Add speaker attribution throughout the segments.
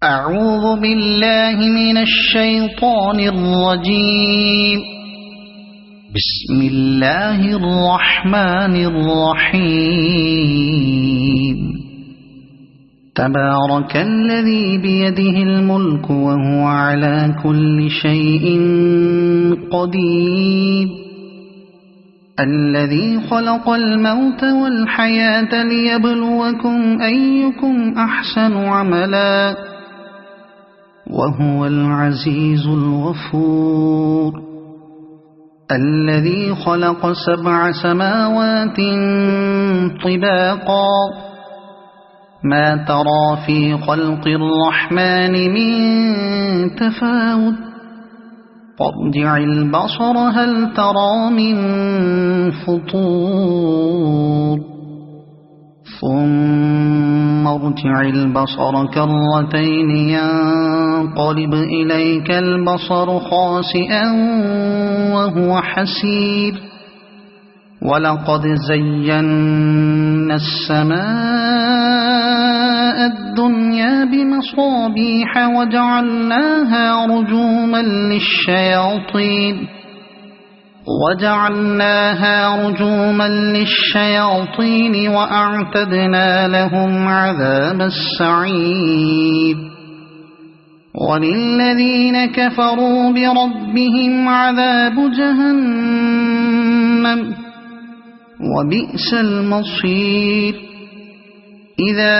Speaker 1: أعوذ بالله من الشيطان الرجيم. بسم الله الرحمن الرحيم. تبارك الذي بيده الملك وهو على كل شيء قدير. الذي خلق الموت والحياة ليبلوكم أيكم أحسن عملا وهو العزيز الغفور. الذي خلق 7 سماوات طباقا ما ترى في خلق الرحمن من تفاوت فارجع البصر هل ترى من فطور ثم ارجع البصر كرتين ينقلب إليك البصر خاسئا وهو حسير. ولقد زينا السماء الدنيا بمصابيح وجعلناها رجوما للشياطين وأعتدنا لهم عذاب السعير. وللذين كفروا بربهم عذاب جهنم وبئس المصير. إذا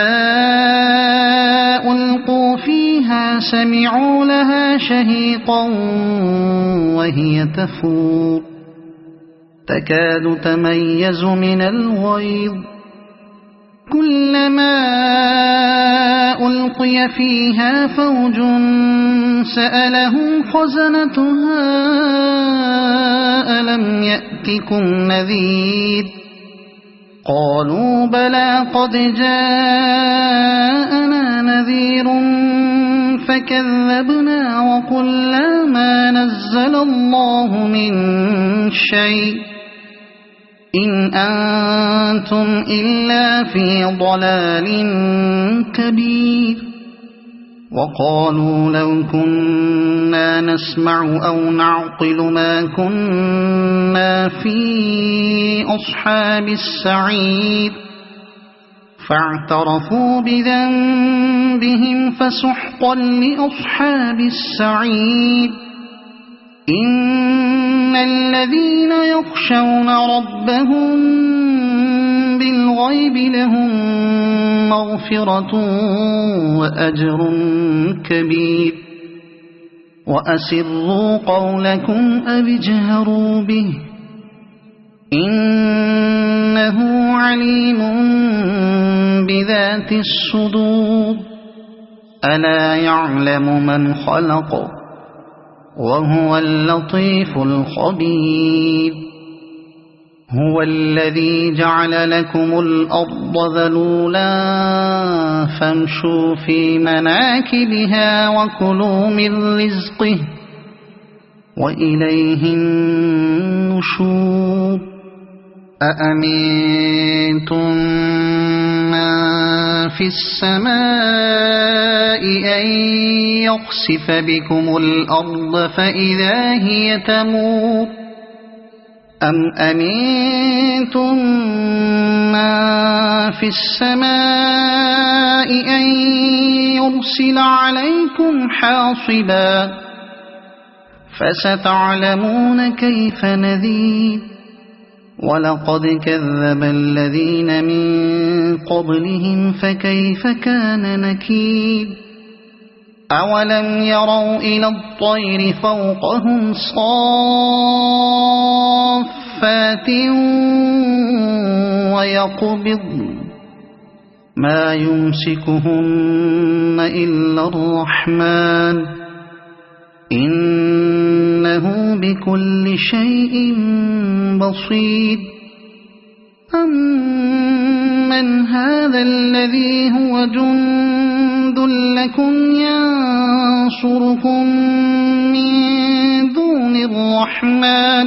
Speaker 1: ألقوا فيها سمعوا لها شهيقا وهي تفور تكاد تميز من الغيظ. كلما ألقي فيها فوج سألهم خزنتها ألم يأتكم نذير قالوا بلى قد جاءنا نذير فكذبنا وقلنا ما نزل الله من شيء إن أنتم إلا في ضلال كبير. وقالوا لو كنا نسمع أو نعقل ما كنا في أصحاب السعير فاعترفوا بذنبهم فسحقا لأصحاب السعير. إن الذين يخشون ربهم بالغيب لهم مغفرة وأجر كبير. وأسروا قولكم أو اجهروا به إنه عليم بذات الصدور. ألا يعلم من خلق وهو اللطيف الخبير. هو الذي جعل لكم الأرض ذلولا فامشوا في مناكبها وكلوا من رزقه وإليه النشور. أأمنتم من في السماء أن يخسف بكم الأرض فإذا هي تمور أم أمنتم من في السماء أن يرسل عليكم حاصبا فستعلمون كيف نذير. ولقد كذب الذين من قبلهم فكيف كان نكير. أولم يروا إلى الطير فوقهم صافات ويقبضن ما يمسكهن إلا الرحمن إنه بكل شيء بصير. أمن هذا الذي هو جند لكم ينصركم من دون الرحمن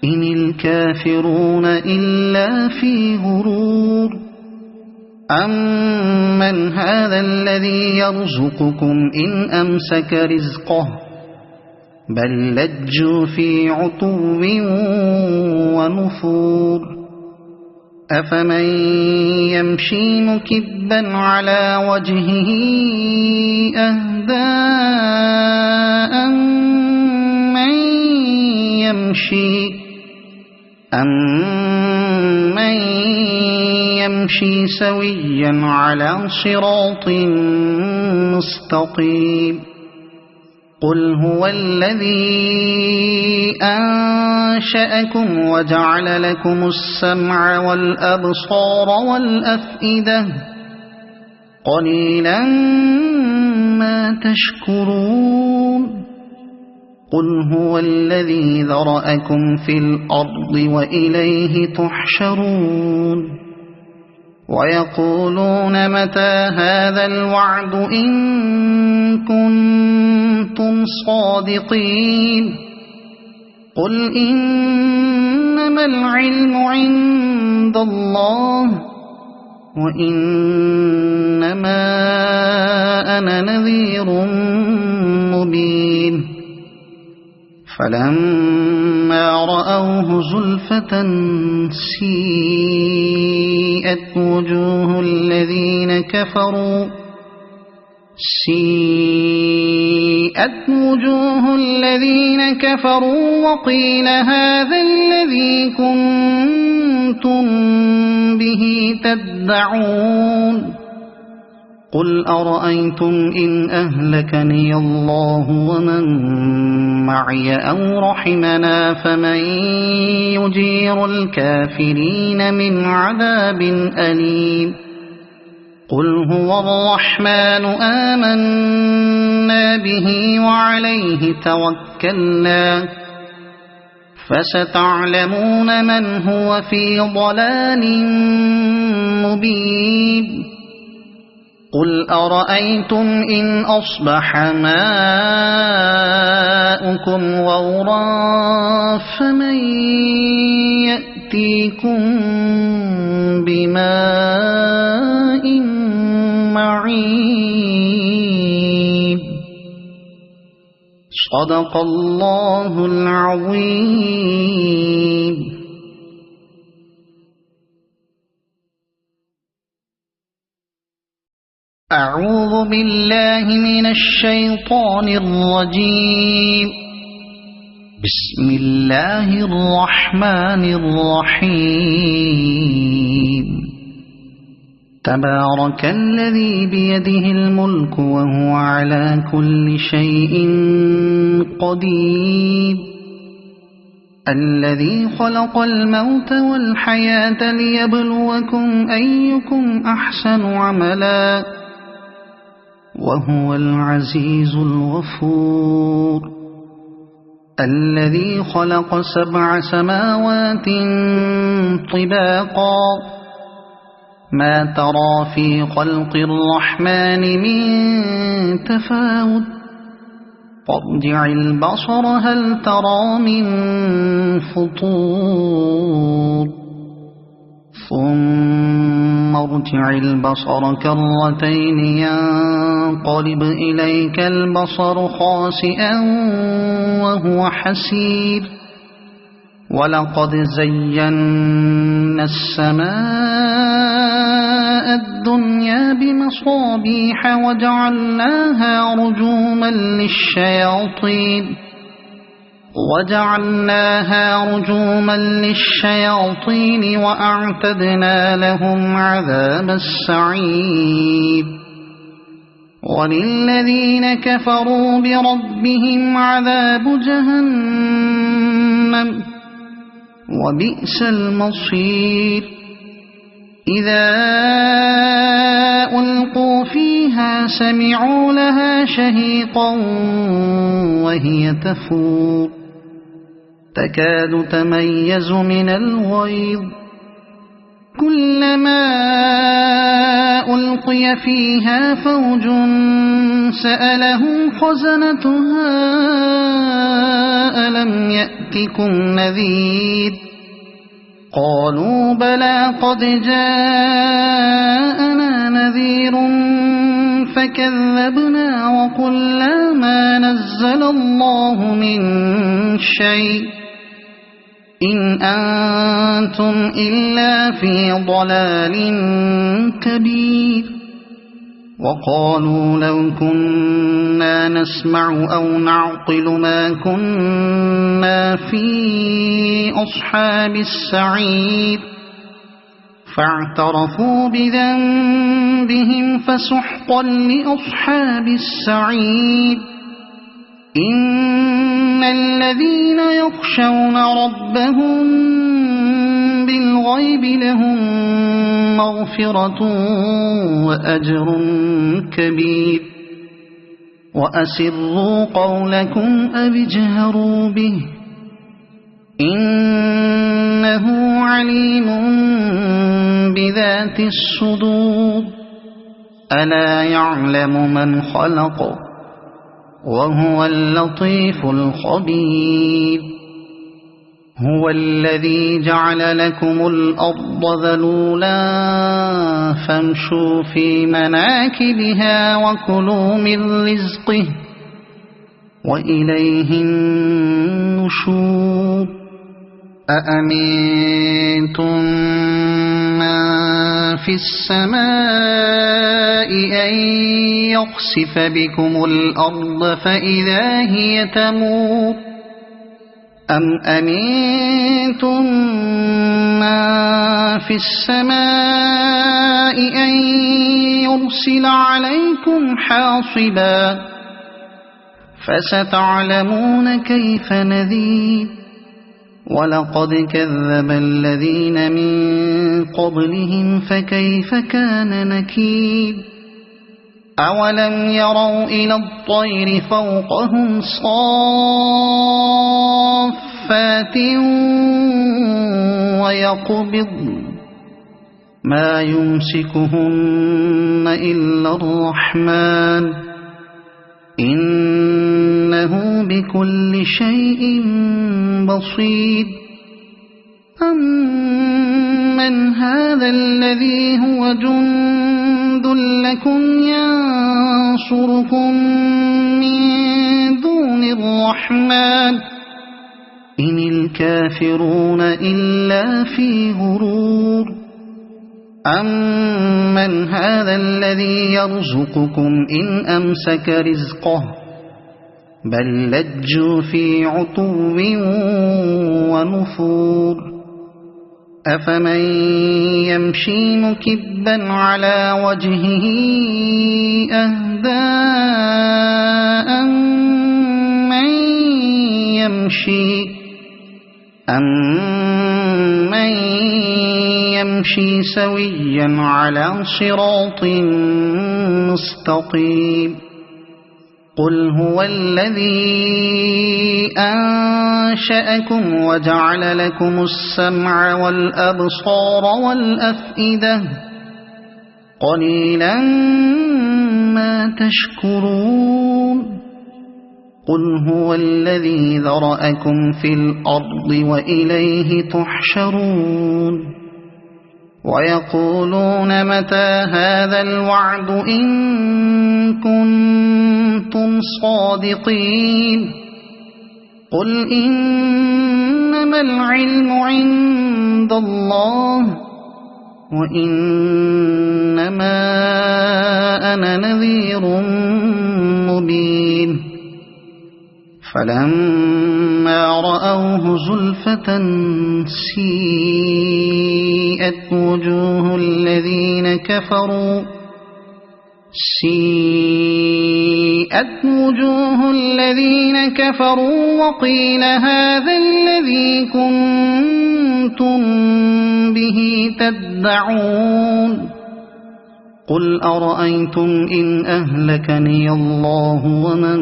Speaker 1: إن الكافرون إلا في غرور. أَمَّنْ هَذَا الَّذِي يَرْزُقُكُمْ إِنْ أَمْسَكَ رِزْقَهُ بَل لَّجُّوا فِي عُتُوٍّ وَنُفُورٍ أَفَمَن يَمْشِي مُكِبًّا عَلَى وَجْهِهِ أَهْدَىٰ أَمَّن يَمْشِي سَوِيًّا عَلَى صِرَاطٍ مُّسْتَقِيمٍ قُلْ هُوَ الَّذِي أَنشَأَكُمْ وَجَعَلَ لَكُمُ السَّمْعَ وَالْأَبْصَارَ وَالْأَفْئِدَةَ قَلِيلًا مَّا تَشْكُرُونَ قُلْ هُوَ الَّذِي ذَرَأَكُمْ فِي الْأَرْضِ وَإِلَيْهِ تُحْشَرُونَ وَيَقُولُونَ مَتَىٰ هَٰذَا الْوَعْدُ إِن كُنتُمْ صَادِقِينَ قُلْ إِنَّمَا الْعِلْمُ عِندَ اللَّهِ وَإِنَّمَا أَنَا نَذِيرٌ مُّبِينٌ فَلَمَّا رَأَوْهُ زُلْفَةً سِيئَتْ وُجُوهُ الَّذِينَ كَفَرُوا وَقِيلَ هَٰذَا الَّذِي كُنتُم بِهِ تَدَّعُونَ قُلْ أَرَأَيْتُمْ إِنْ أَهْلَكَنِيَ اللَّهُ وَمَن مَّعِيَ أَوْ رَحِمَنَا فَمَن يُجِيرُ الْكَافِرِينَ مِنْ عَذَابٍ أَلِيمٍ قُلْ هُوَ الرَّحْمَٰنُ آمَنَّا بِهِ وَعَلَيْهِ تَوَكَّلْنَا فَسَتَعْلَمُونَ مَنْ هُوَ فِي ضَلَالٍ مُّبِينٍ قُلْ أَرَأَيْتُمْ إِنْ أَصْبَحَ مَاؤُكُمْ غَوْرًا فَمَن يَأْتِيكُم بِمَاءٍ مَّعِينٍ صَدَقَ اللَّهُ الْعَظِيمُ. أعوذ بالله من الشيطان الرجيم. بسم الله الرحمن الرحيم. تبارك الذي بيده الملك وهو على كل شيء قدير الذي خلق الموت والحياة ليبلوكم أيكم أحسن عملا وهو العزيز الغفور الذي خلق 7 سماوات طباقا ما ترى في خلق الرحمن من تفاوت فارجع البصر هل ترى من فطور ثم ارجع البصر كرتين ينقلب إليك البصر خاسئا وهو حسير ولقد زينا السماء الدنيا بمصابيح وجعلناها رجوما للشياطين وأعتدنا لهم عذاب السعير وللذين كفروا بربهم عذاب جهنم وبئس المصير إذا ألقوا فيها سمعوا لها شهيقا وهي تفور تكاد تميز من الغيظ كلما ألقي فيها فوج سألهم خزنتها ألم يأتكم نذير قالوا بلى قد جاءنا نذير فكذبنا وقلنا ما نزل الله من شيء إن أنتم إلا في ضلال كبير وقالوا لو كنا نسمع أو نعقل ما كنا في أصحاب السعير فاعترفوا بذنبهم فسحقا لأصحاب السعير إن الذين يخشون ربهم بالغيب لهم مغفرة وأجر كبير وأسروا قولكم أو اجهروا به إنه عليم بذات الصدور ألا يعلم من خلق وهو اللطيف الخبير هو الذي جعل لكم الأرض ذلولا فامشوا في مناكبها وكلوا من رزقه وإليه النشور أأمنتم من في السماء أن يخسف بكم الأرض فإذا هي تمور أم أمنتم من في السماء أن يرسل عليكم حاصبا فستعلمون كيف نذير ولقد كذب الذين من قبلهم فكيف كان نكير أولم يروا إلى الطير فوقهم صافات ويقبض ما يمسكهن إلا الرحمن إنه بكل شيء بصير أمن هذا الذي هو جند لكم ينصركم من دون الرحمن إن الكافرون إلا في غرور أمن هذا الذي يرزقكم إن أمسك رزقه بل لجوا في عتو ونفور أفمن يمشي مكبا على وجهه أهدى أمن يمشي سويا على صراط مستقيم قل هو الذي أنشأكم وجعل لكم السمع والأبصار والأفئدة قليلا ما تشكرون قل هو الذي ذرأكم في الأرض وإليه تحشرون ويقولون متى هذا الوعد إن كنتم صادقين قل إنما العلم عند الله وإنما أنا نذير مبين فلما رأوه زلفة سيئت وجوه الذين كفروا وقيل هذا الذي كنتم به تدعون قل أرأيتم إن أهلكني الله ومن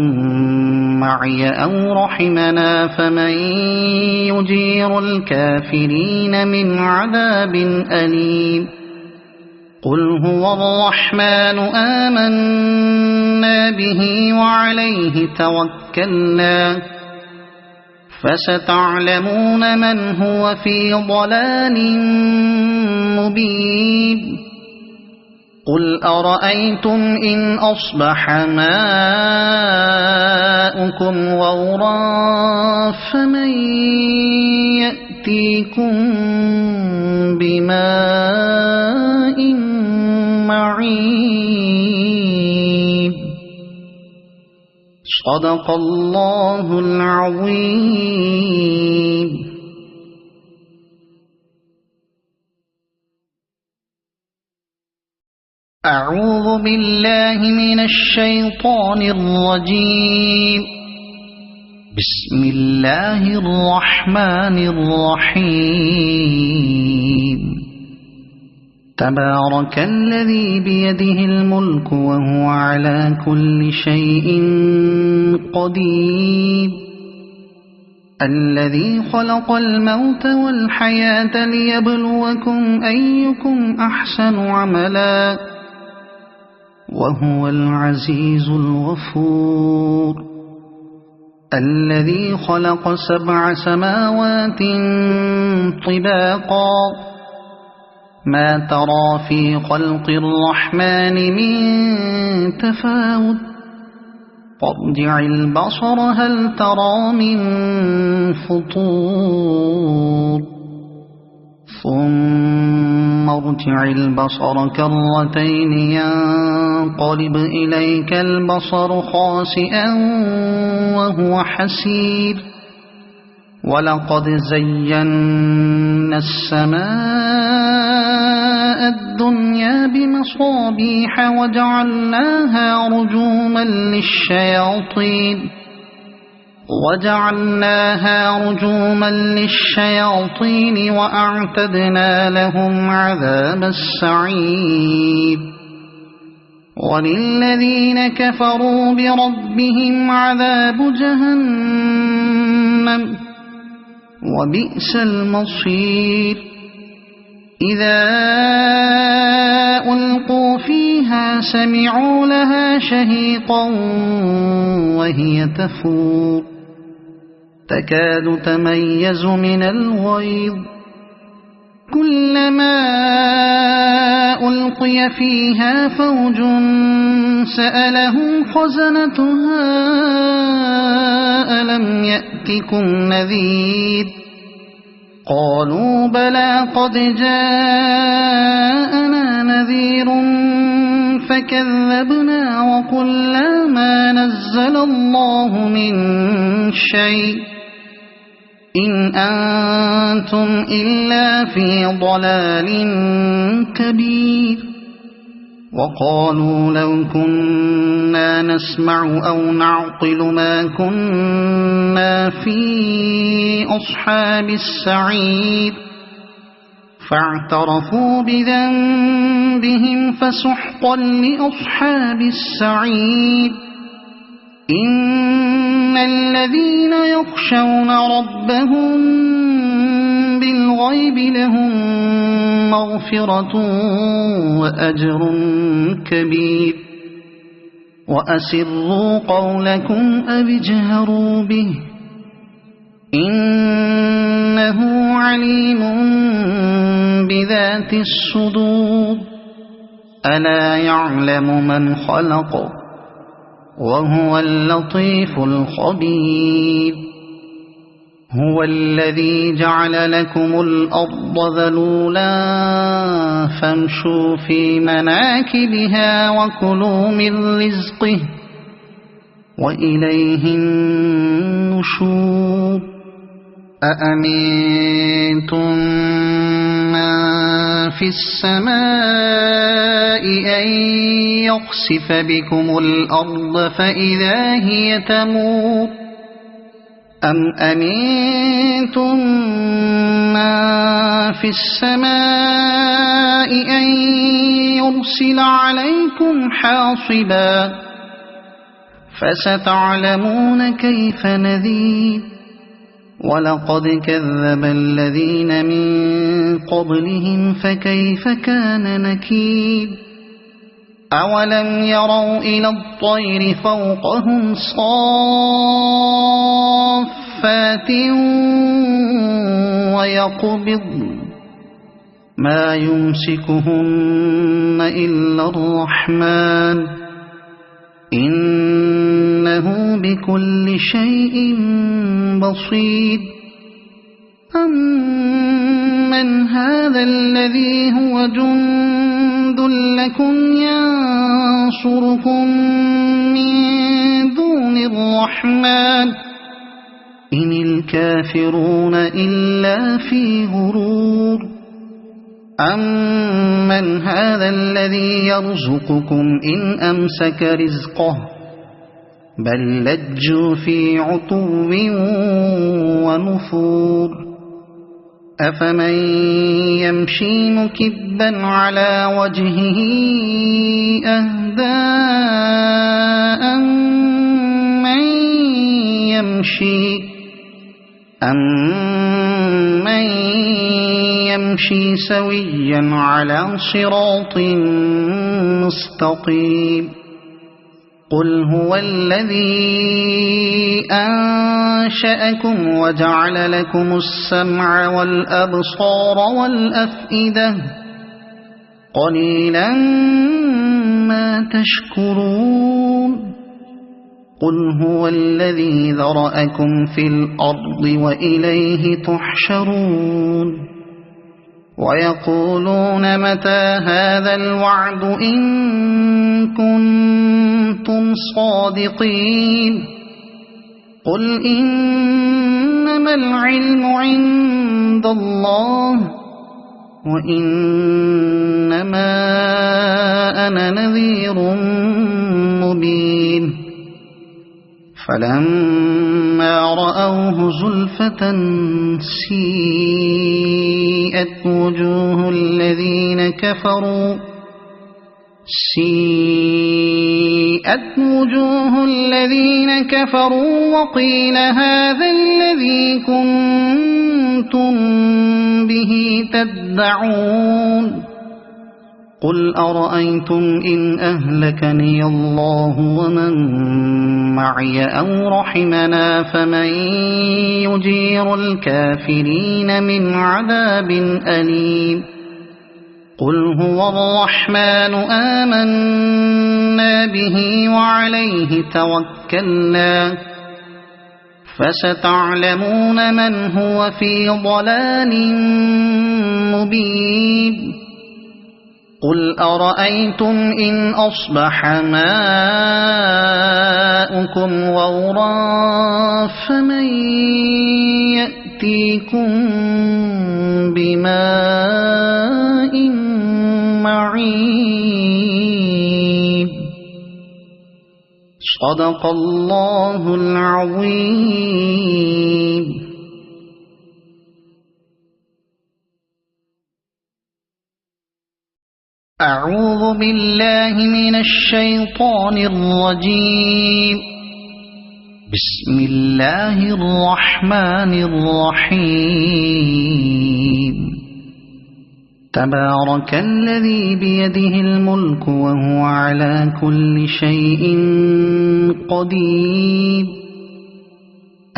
Speaker 1: معي أو رحمنا فمن يجير الكافرين من عذاب أليم قل هو الرحمن آمنا به وعليه توكلنا فستعلمون من هو في ضلال مبين قل أرأيتم إن أصبح ماؤكم غورا فمن يأتيكم بماء معين صدق الله العظيم. أعوذ بالله من الشيطان الرجيم. بسم الله الرحمن الرحيم. تبارك الذي بيده الملك وهو على كل شيء قدير الذي خلق الموت والحياة ليبلوكم أيكم أحسن عملا وهو العزيز الغفور الذي خلق 7 سماوات طباقا ما ترى في خلق الرحمن من تفاوت فارجع البصر هل ترى من فطور ثم ارجع البصر كرتين ينقلب إليك البصر خاسئا وهو حسير ولقد زينا السماء الدنيا بمصابيح وجعلناها رجوما للشياطين وأعتدنا لهم عذاب السعير وللذين كفروا بربهم عذاب جهنم وبئس المصير إذا ألقوا فيها سمعوا لها شهيقا وهي تفور تكاد تميز من الغيظ كلما ألقي فيها فوج سألهم خزنتها ألم يأتكم نذير قالوا بلى قد جاءنا نذير فكذبنا وقلنا ما نزل الله من شيء إن أنتم إلا في ضلال كبير وقالوا لو كنا نسمع أو نعقل ما كنا في أصحاب السعير فاعترفوا بذنبهم فسحقا لأصحاب السعير إن الذين يخشون ربهم بالغيب لهم مغفرة وأجر كبير وأسروا قولكم أو اجهروا به إنه عليم بذات الصدور ألا يعلم من خلق وهو اللطيف الخبير هو الذي جعل لكم الأرض ذلولا فامشوا في مناكبها وكلوا من رزقه وإليه النشور أأمنتم من في السماء أن يخسف بكم الأرض فإذا هي تمور أم أمنتم من في السماء أن يرسل عليكم حاصبا فستعلمون كيف نذير ولقد كذب الذين من قبلهم فكيف كان نكير أولم يروا إلى الطير فوقهم صافات ويقبضن ما يمسكهن إلا الرحمن إنه بكل شيء بصير أمن هذا الذي هو جند لكم ينصركم من دون الرحمن إن الكافرون إلا في غرور أمن هذا الذي يرزقكم إن أمسك رزقه بل لجوا في عتو ونفور أفمن يمشي مكبا على وجهه أهدى أمن يمشي سويا على صراط مستقيم قل هو الذي أنشأكم وجعل لكم السمع والأبصار والأفئدة قليلا ما تشكرون قل هو الذي ذرأكم في الأرض وإليه تحشرون ويقولون متى هذا الوعد إن كنتم صادقين قل إنما العلم عند الله وإنما أنا نذير مبين فلما رأوه زلفة سيئت وجوه الذين كفروا وقيل هذا الذي كنتم به تدعون قل أرأيتم إن أهلكني الله ومن معي أو رحمنا فمن يجير الكافرين من عذاب أليم قل هو الرحمن آمنا به وعليه توكلنا فستعلمون من هو في ضلال مبين قل أرأيتم إن أصبح ماؤكم غورا فمن يأتيكم بماء معين صدق الله العظيم. أعوذ بالله من الشيطان الرجيم. بسم الله الرحمن الرحيم. تبارك الذي بيده الملك وهو على كل شيء قدير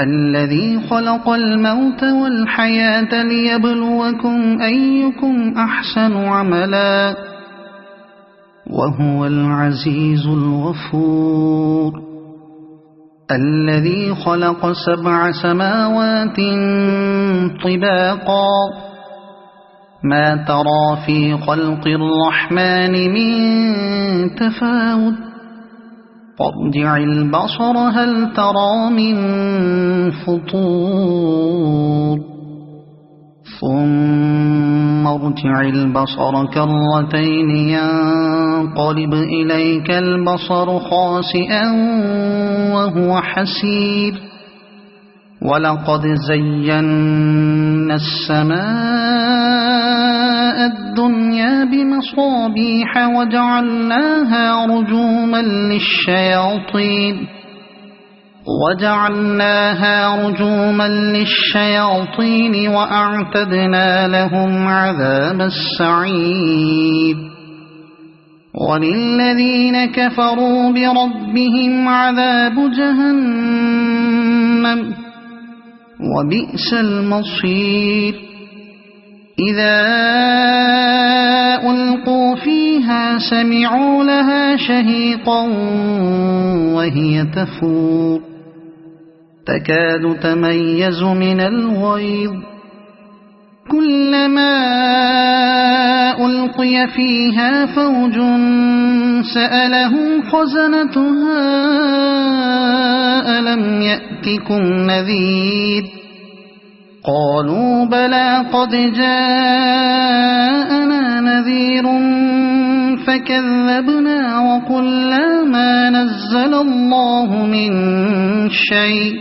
Speaker 1: الذي خلق الموت والحياة ليبلوكم أيكم أحسن عملا وهو العزيز الغفور الذي خلق 7 سماوات طباقا ما ترى في خلق الرحمن من تفاوت فارجع البصر هل ترى من فطور ثم ارجع البصر كرتين ينقلب إليك البصر خاسئا وهو حسير ولقد زينا السماء الدنيا بمصابيح وجعلناها رجوما للشياطين وأعتدنا لهم عذاب السعير وللذين كفروا بربهم عذاب جهنم وبئس المصير إذا ألقوا فيها سمعوا لها شهيقا وهي تفور تكاد تميز من الغيظ كلما ألقي فيها فوج سألهم خزنتها ألم يأتكم نذير قالوا بلى قد جاءنا نذير فكذبنا وقلنا ما نزل الله من شيء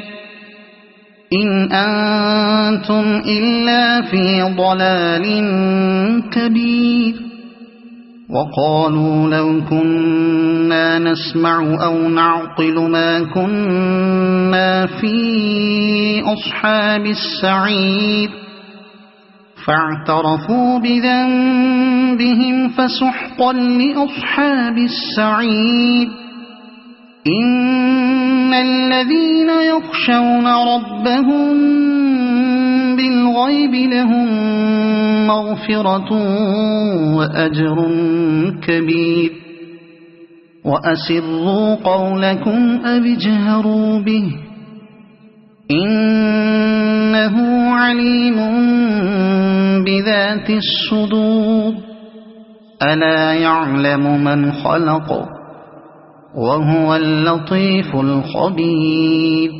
Speaker 1: إن أنتم إلا في ضلال كبير وقالوا لو كنا نسمع أو نعقل ما كنا في أصحاب السعير فاعترفوا بذنبهم فسحقا لأصحاب السعير إن الذين يخشون ربهم بالغيب لهم مغفرة وأجر كبير وأسروا قولكم أو اجهروا به إنه عليم بذات الصدور ألا يعلم من خلق وهو اللطيف الخبير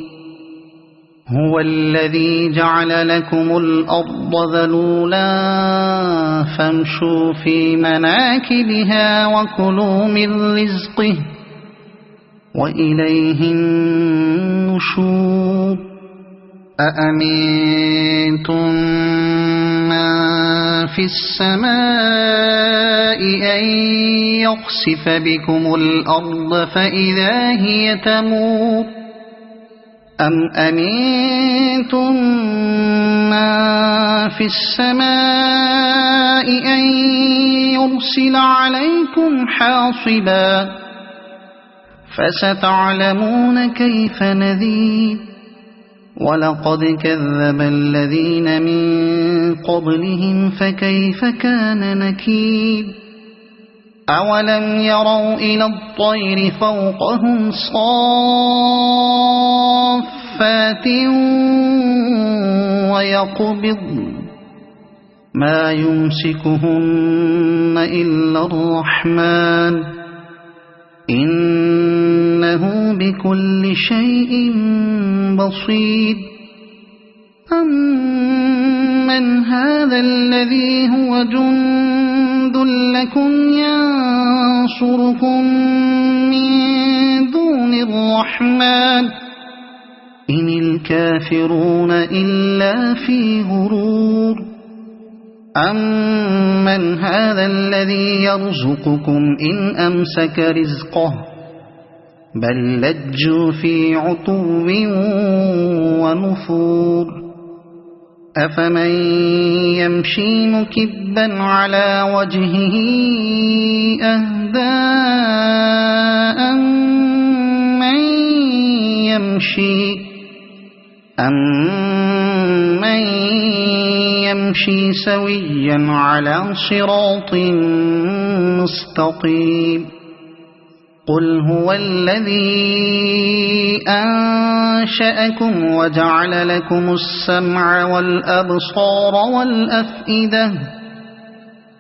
Speaker 1: هو الذي جعل لكم الأرض ذلولا فامشوا في مناكبها وكلوا من رزقه وإليه النشور أأمنتم من في السماء أن يخسف بكم الأرض فإذا هي تمور أم أمنتم من في السماء أن يرسل عليكم حاصبا فستعلمون كيف نذير ولقد كذب الذين من قبلهم فكيف كان نكير أولم يروا إلى الطير فوقهم صافات ويقبضن ما يمسكهن إلا الرحمن إنه بكل شيء بصير أمن هذا الذي هو جند لكم ينصركم من دون الرحمن إن الكافرون إلا في غرور أمن هذا الذي يرزقكم إن أمسك رزقه بل لجوا في عتو ونفور أفمن يمشي مكبا على وجهه أهدى أمن يمشي سويا على صراط مستقيم قل هو الذي أنشأكم وجعل لكم السمع والأبصار والأفئدة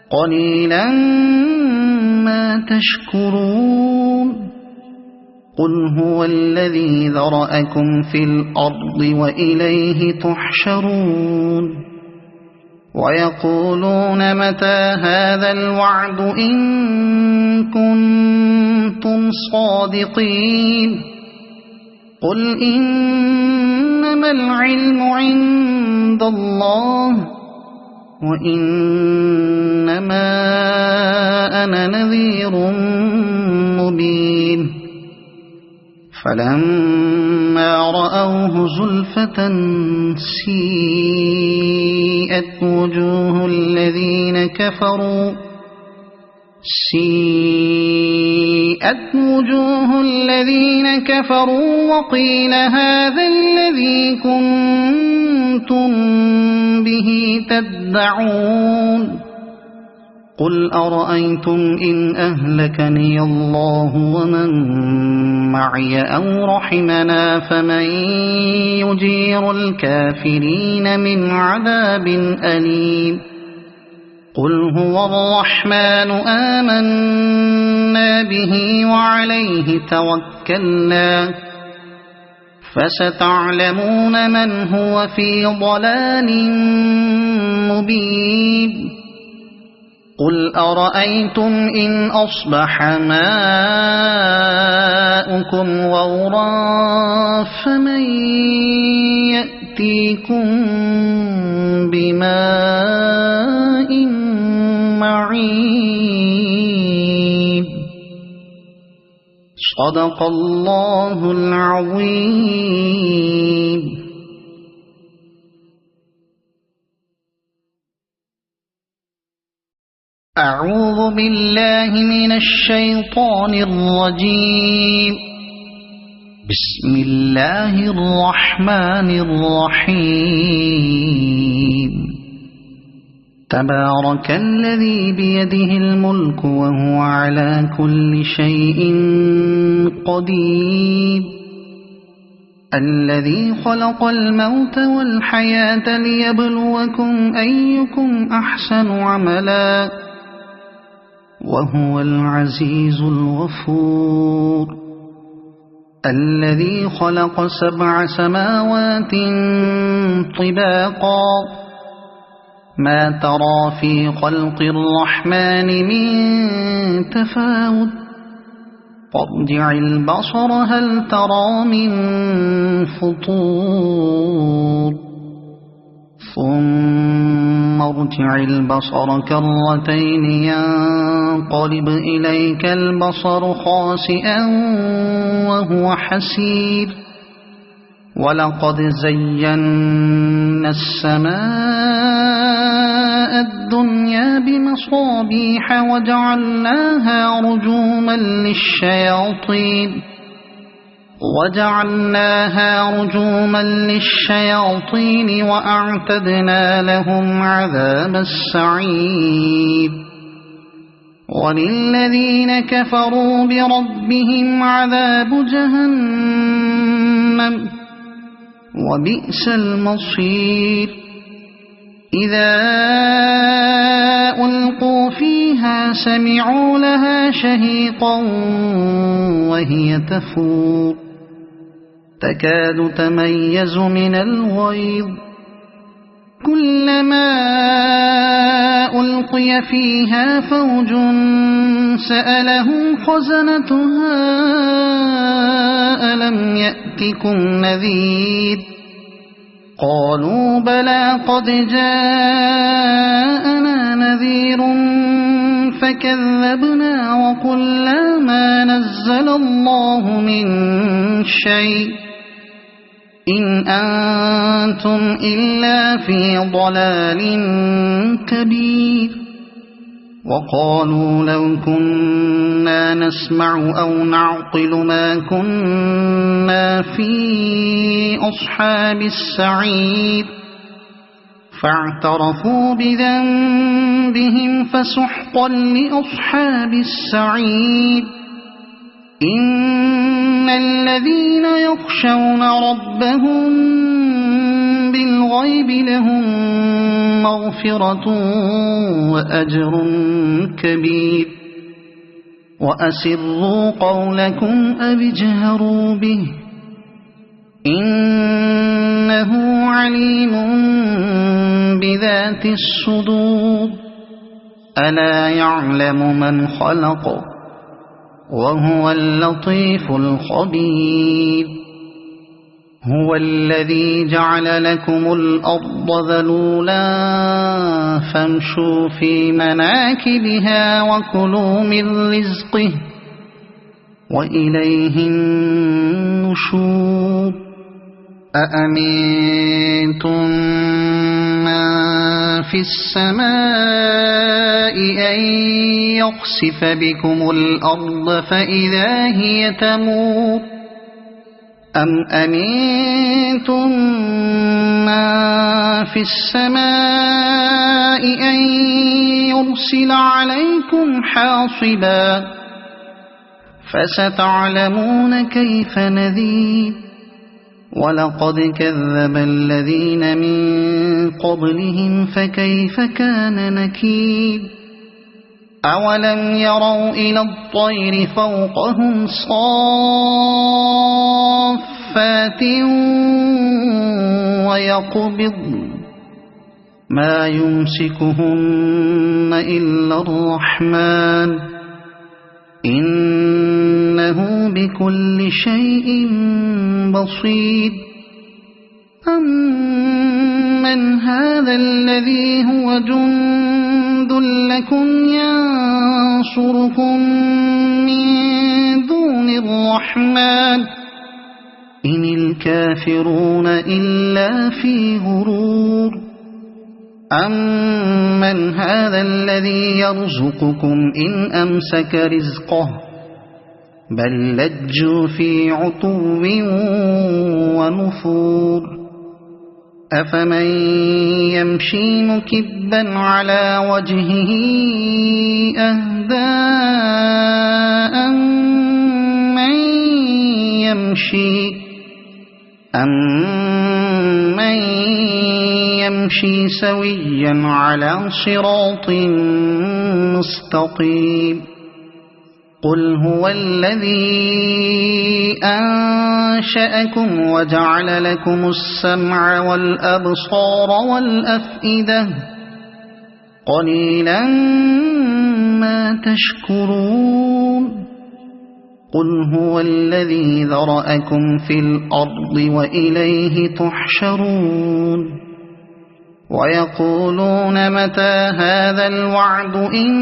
Speaker 1: قليلا ما تشكرون قل هو الذي ذرأكم في الأرض وإليه تحشرون ويقولون متى هذا الوعد إن كنتم صادقين قل إنما العلم عند الله وإنما أنا نذير مبين فلما رأوه زلفة سيئت وجوه الذين كفروا وقيل هذا الذي كنتم كنتم به تدعون قل أرأيتم إن أهلكني الله ومن معي أو رحمنا فمن يجير الكافرين من عذاب أليم قل هو الرحمن آمنا به وعليه توكلنا فستعلمون من هو في ضلال مبين قل أرأيتم إن أصبح ماؤكم غورا فمن يأتيكم بماء معين صدق الله العظيم. أعوذ بالله من الشيطان الرجيم. بسم الله الرحمن الرحيم. تبارك الذي بيده الملك وهو على كل شيء قدير الذي خلق الموت والحياة ليبلوكم أيكم أحسن عملا وهو العزيز الغفور الذي خلق 7 سماوات طباقا ما ترى في خلق الرحمن من تفاوت فارجع البصر هل ترى من فطور ثم ارجع البصر كرتين ينقلب إليك البصر خاسئا وهو حسير ولقد زينا السماء الدنيا بمصابيح وجعلناها رجوما للشياطين وأعتدنا لهم عذاب السعير وللذين كفروا بربهم عذاب جهنم وبئس المصير إذا ألقوا فيها سمعوا لها شهيقا وهي تفور تكاد تميز من الغيظ كلما ألقي فيها فوج سألهم خزنتها ألم يأتكم نذير قالوا بلى قد جاءنا نذير فكذبنا وقلنا ما نزل الله من شيء إن أنتم إلا في ضلال كبير وقالوا لو كنا نسمع أو نعقل ما كنا في أصحاب السعير فاعترفوا بذنبهم فسحقا لأصحاب السعير إن الذين يخشون ربهم بالغيب لهم مغفرة وأجر كبير وأسروا قولكم أو اجهروا به إنه عليم بذات الصدور ألا يعلم من خلق وهو اللطيف الخبير هو الذي جعل لكم الأرض ذلولا فامشوا في مناكبها وكلوا من رزقه وإليه النشور أأمنتم من في السماء أن يخسف بكم الأرض فإذا هي تمور أم أمنتم من في السماء أن يرسل عليكم حاصبا فستعلمون كيف نذير ولقد كذب الذين من قبلهم فكيف كان نكير أولم يروا إلى الطير فوقهم صافات ويقبضن ما يمسكهن إلا الرحمن إنه بكل شيء بصير أمن هذا الذي هو جند لكم ينصركم من دون الرحمن إن الكافرون إلا في غرور أمن هذا الذي يرزقكم إن أمسك رزقه بل لجوا في عتو ونفور أفمن يمشي مكبا على وجهه أهدى أمن يمشي سويا على صراط مستقيم قل هو الذي أنشأكم وجعل لكم السمع والأبصار والأفئدة قليلا ما تشكرون قل هو الذي ذرأكم في الأرض وإليه تحشرون ويقولون متى هذا الوعد إن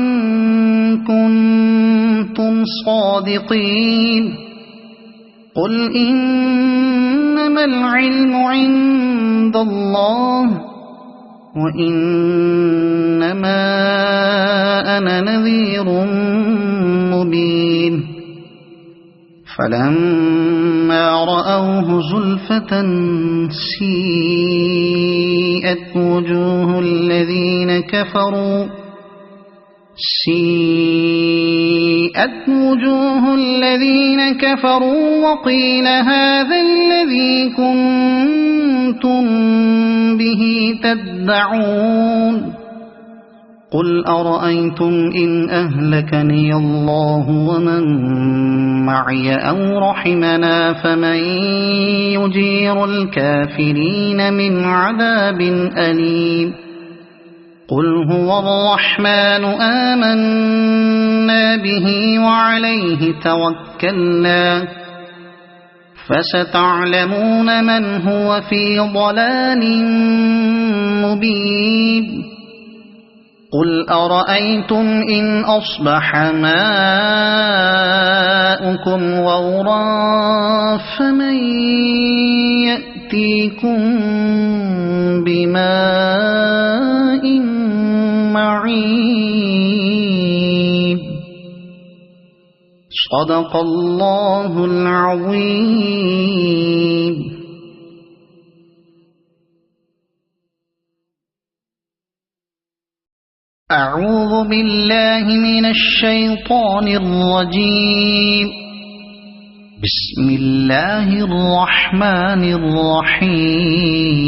Speaker 1: كنتم صادقين قل إنما العلم عند الله وإنما أنا نذير مبين فلما رأوه زلفة سيئت وجوه الذين كفروا وقيل هذا الذي كنتم به تدعون قل أرأيتم إن أهلكني الله ومن معي أو رحمنا فمن يجير الكافرين من عذاب أليم قل هو الرحمن آمنا به وعليه توكلنا فستعلمون من هو في ضلال مبين قل أرأيتم إن أصبح ماؤكم غورا فمن يأتيكم بماء معين صدق الله العظيم. أعوذ بالله من الشيطان الرجيم. بسم الله الرحمن الرحيم.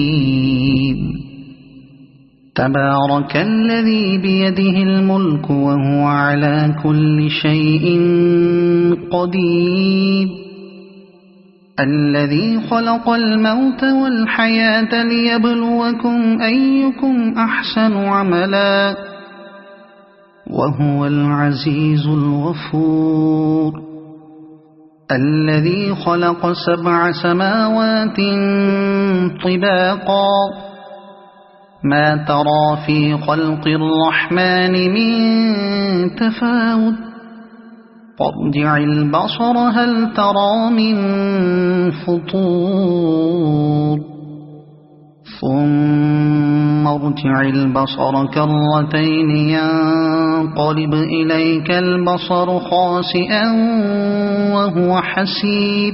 Speaker 1: تبارك الذي بيده الملك وهو على كل شيء قدير الذي خلق الموت والحياة ليبلوكم أيكم أحسن عملا وهو العزيز الغفور الذي خلق 7 سماوات طباقا ما ترى في خلق الرحمن من تفاوت فارجع البصر هل ترى من فطور ثم ارجع البصر كرتين ينقلب إليك البصر خاسئا وهو حسير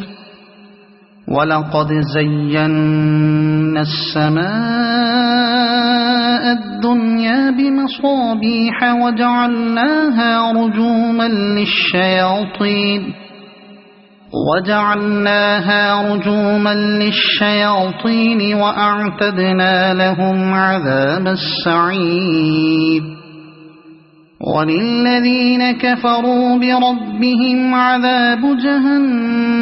Speaker 1: ولقد زينا السماء الدنيا بمصابيح وجعلناها رجوما للشياطين وأعتدنا لهم عذاب السعير وللذين كفروا بربهم عذاب جهنم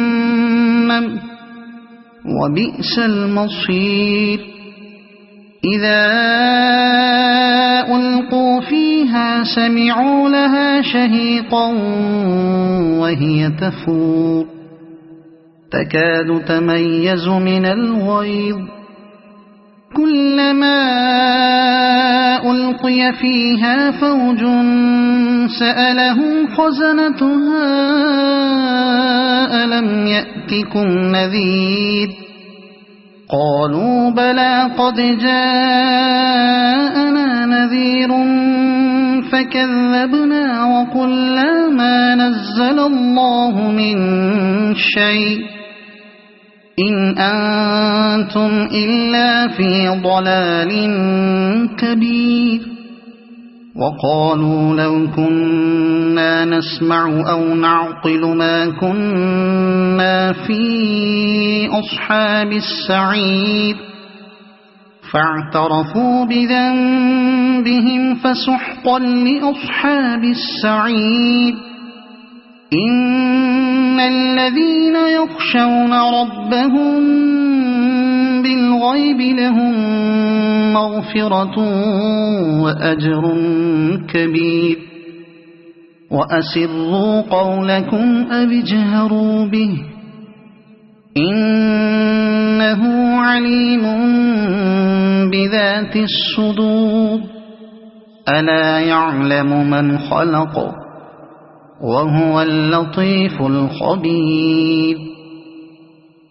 Speaker 1: وبئس المصير إذا ألقوا فيها سمعوا لها شهيقا وهي تفور تكاد تميز من الغيظ كلما ألقي فيها فوج سألهم خزنتها ألم يأتكم نذير قالوا بلى قد جاءنا نذير فكذبنا وقلنا ما نزل الله من شيء إن أنتم إلا في ضلال كبير وقالوا لو كنا نسمع أو نعقل ما كنا في أصحاب السعير فاعترفوا بذنبهم فسحقا لأصحاب السعير إن الذين يخشون ربهم بالغيب لهم مغفرة وأجر كبير وأسروا قولكم أو اجهروا به إنه عليم بذات الصدور ألا يعلم من خلق وهو اللطيف الخبير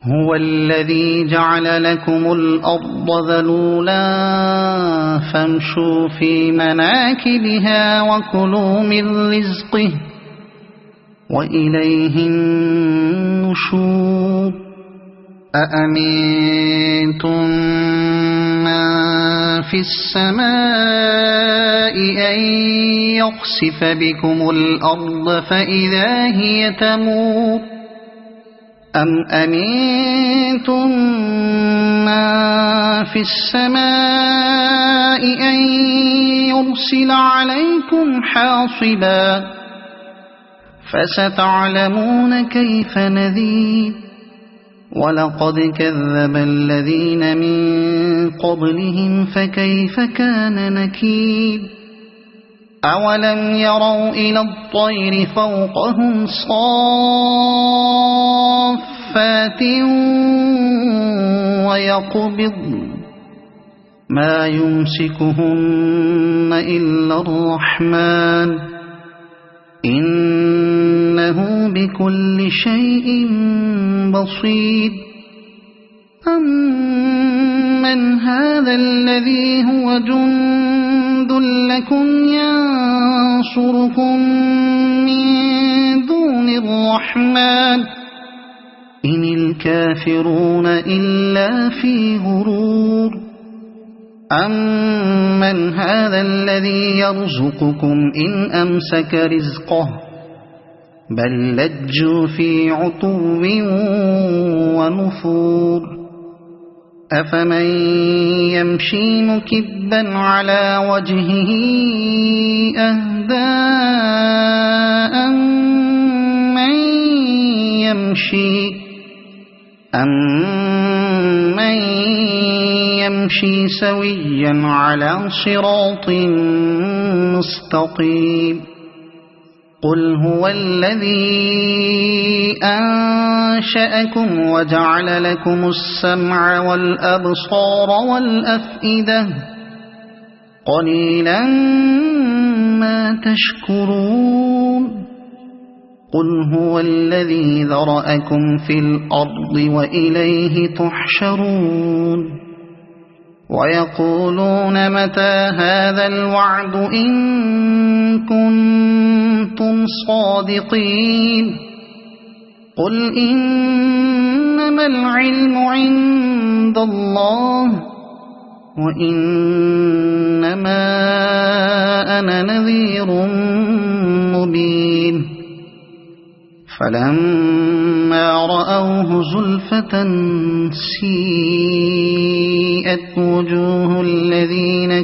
Speaker 1: هو الذي جعل لكم الأرض ذلولا فامشوا في مناكبها وكلوا من رزقه وإليه النشور أأمنتم من في السماء أن يخسف بكم الأرض فإذا هي تمور أم أمنتم من في السماء أن يرسل عليكم حاصبا فستعلمون كيف نذير ولقد كذب الذين من قبلهم فكيف كان نكير أولم يروا إلى الطير فوقهم صافات ويقبضن ما يمسكهن إلا الرحمن إنه بكل شيء بصير أمن هذا الذي هو جند لكم ينصركم من دون الرحمن إن الكافرون إلا في غرور أمن هذا الذي يرزقكم إن أمسك رزقه بل لجوا في عتو ونفور أفمن يمشي مكبا على وجهه أهدى أمن يمشي سويا على صراط مستقيم قل هو الذي أنشأكم وجعل لكم السمع والأبصار والأفئدة قليلا ما تشكرون قل هو الذي ذرأكم في الأرض وإليه تحشرون ويقولون متى هذا الوعد إن كنتم صادقين قل إنما إنما العلم عند الله وإنما أنا نذير مبين فلما رأوه زلفة سيئت وجوه الذين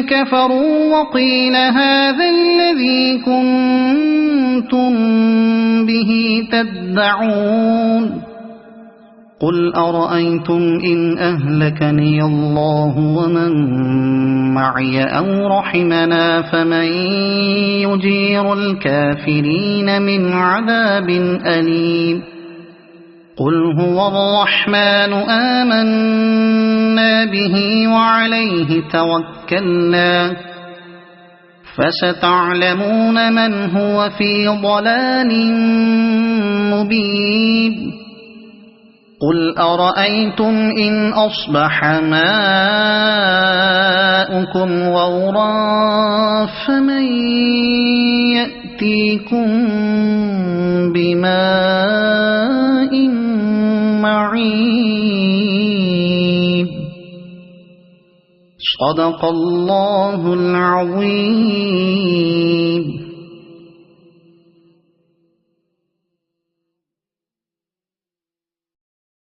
Speaker 1: كفروا وقيل هذا الذي كنتم به تدعون قل أرأيتم إن أهلكني الله ومن معي أو رحمنا فمن يجير الكافرين من عذاب أليم قل هو الرحمن آمنا به وعليه توكلنا فستعلمون من هو في ضلال مبين قل أرأيتم إن أصبح ماؤكم غورا فمن يأتيكم بماء معين صدق الله العظيم.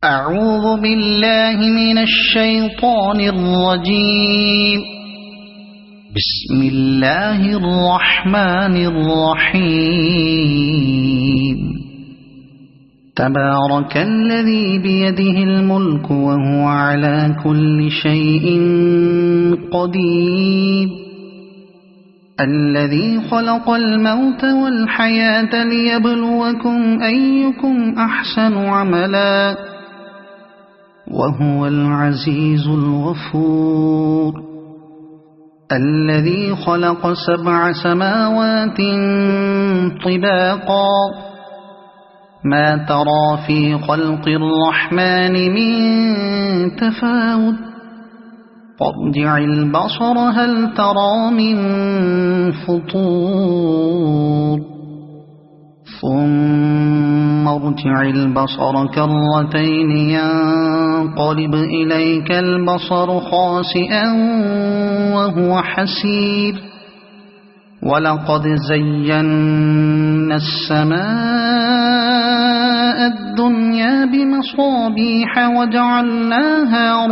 Speaker 1: أعوذ بالله من الشيطان الرجيم. بسم الله الرحمن الرحيم. تبارك الذي بيده الملك وهو على كل شيء قدير الذي خلق الموت والحياة ليبلوكم أيكم أحسن عملا وهو العزيز الغفور الذي خلق 7 سماوات طباقا ما ترى في خلق الرحمن من تفاوت فارجع البصر هل ترى من فطور ثم ارجع البصر كرتين ينقلب إليك البصر خاسئا وهو حسير ولقد زينا السماء الدنيا بمصابيح وجعلناها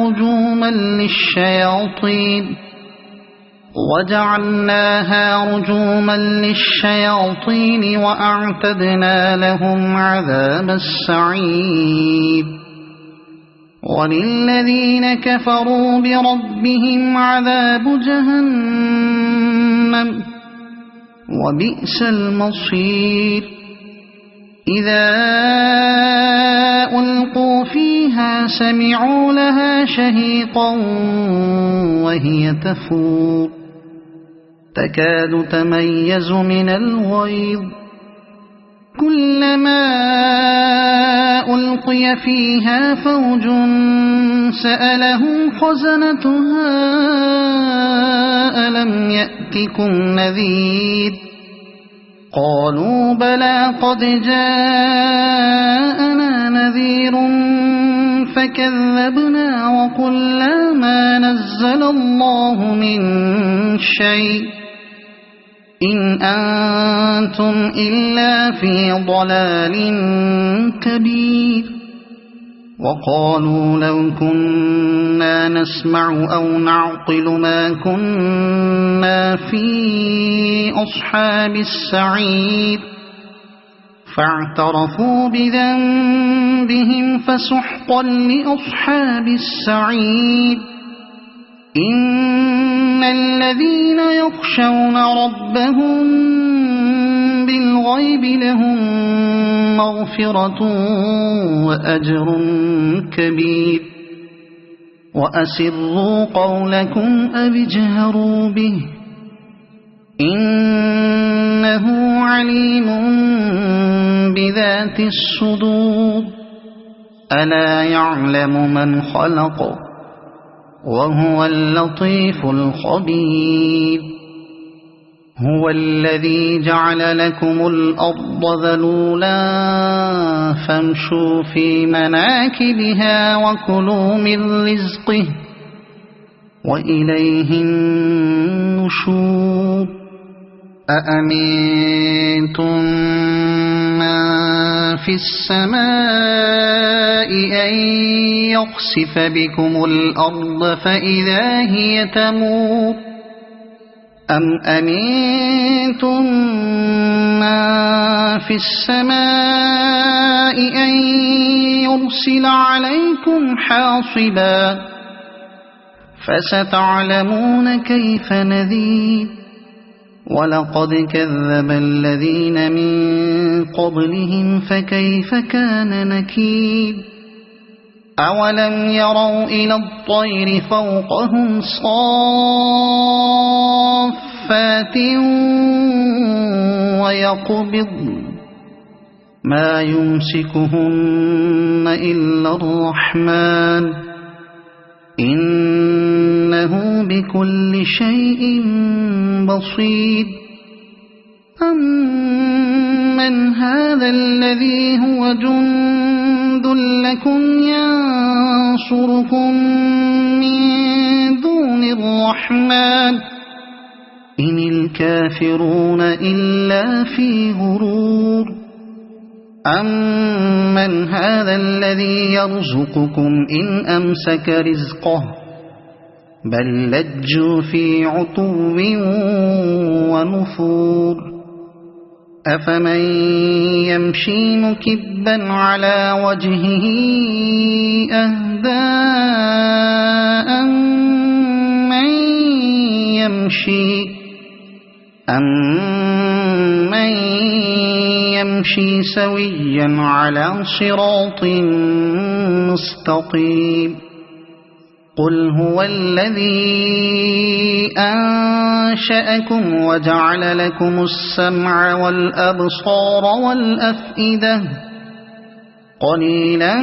Speaker 1: رجوما للشياطين وأعتدنا لهم عذاب السعير وللذين كفروا بربهم عذاب جهنم وبئس المصير إذا ألقوا فيها سمعوا لها شهيقا وهي تفور تكاد تميز من الغيظ كلما ألقي فيها فوج سألهم خزنتها ألم يأتكم نذير قالوا بلى قد جاءنا نذير فكذبنا وقلنا ما نزل الله من شيء إن أنتم إلا في ضلال كبير وقالوا لو كنا نسمع أو نعقل ما كنا في أصحاب السعير فاعترفوا بذنبهم فسحقا لأصحاب السعير إن الذين يخشون ربهم بالغيب لهم مغفرة وأجر كبير وأسروا قولكم أو اجهروا به إنه عليم بذات الصدور ألا يعلم من خلق وهو اللطيف الخبير هو الذي جعل لكم الأرض ذلولا فامشوا في مناكبها وكلوا من رزقه وإليه النشور أأمنتم من في السماء أن يخسف بكم الأرض فإذا هي تمور أم أمنتم من في السماء أن يرسل عليكم حاصبا فستعلمون كيف نذير ولقد كذب الذين من قبلهم فكيف كان نكير أولم يروا إلى الطير فوقهم صافات ويقبضن ما يمسكهن إلا الرحمن إنه بكل شيء بصير أمن هذا الذي هو جند لكم ينصركم من دون الرحمن إن الكافرون إلا في غرور أمن هذا الذي يرزقكم إن أمسك رزقه بل لجوا في عتو ونفور أفمن يمشي مكبا على وجهه أهدى أمن يمشي سويا على صراط مستقيم قل هو الذي أنشأكم وجعل لكم السمع والأبصار والأفئدة قليلا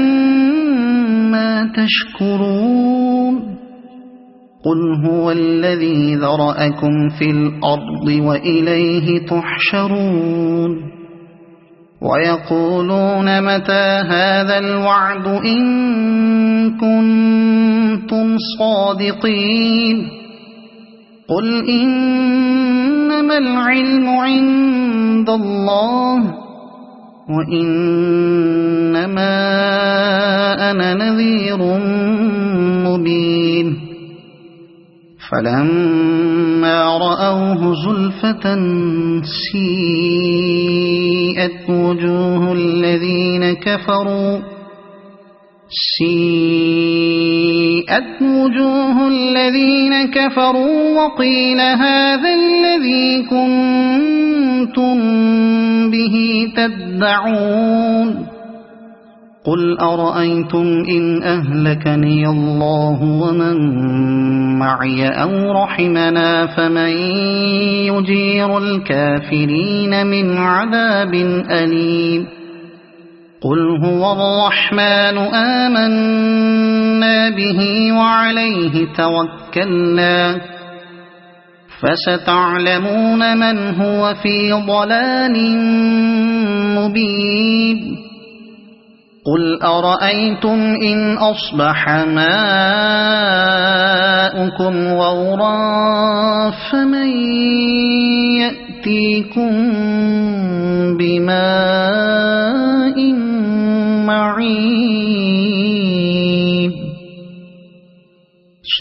Speaker 1: ما تشكرون قل هو الذي ذرأكم في الأرض وإليه تحشرون ويقولون متى هذا الوعد إن كنتم صادقين قل إنما العلم عند الله وإنما أنا نذير مبين فلما رأوه زلفة سيئت وجوه الذين كفروا وقيل هذا الذي كنتم به تدعون قل أرأيتم إن أهلكني الله ومن معي أو رحمنا فمن يجير الكافرين من عذاب أليم قل هو الرحمن آمنا به وعليه توكلنا فستعلمون من هو في ضلال مبين قل أرأيتم إن أصبح ماؤكم غورا فمن يأتيكم بماء معين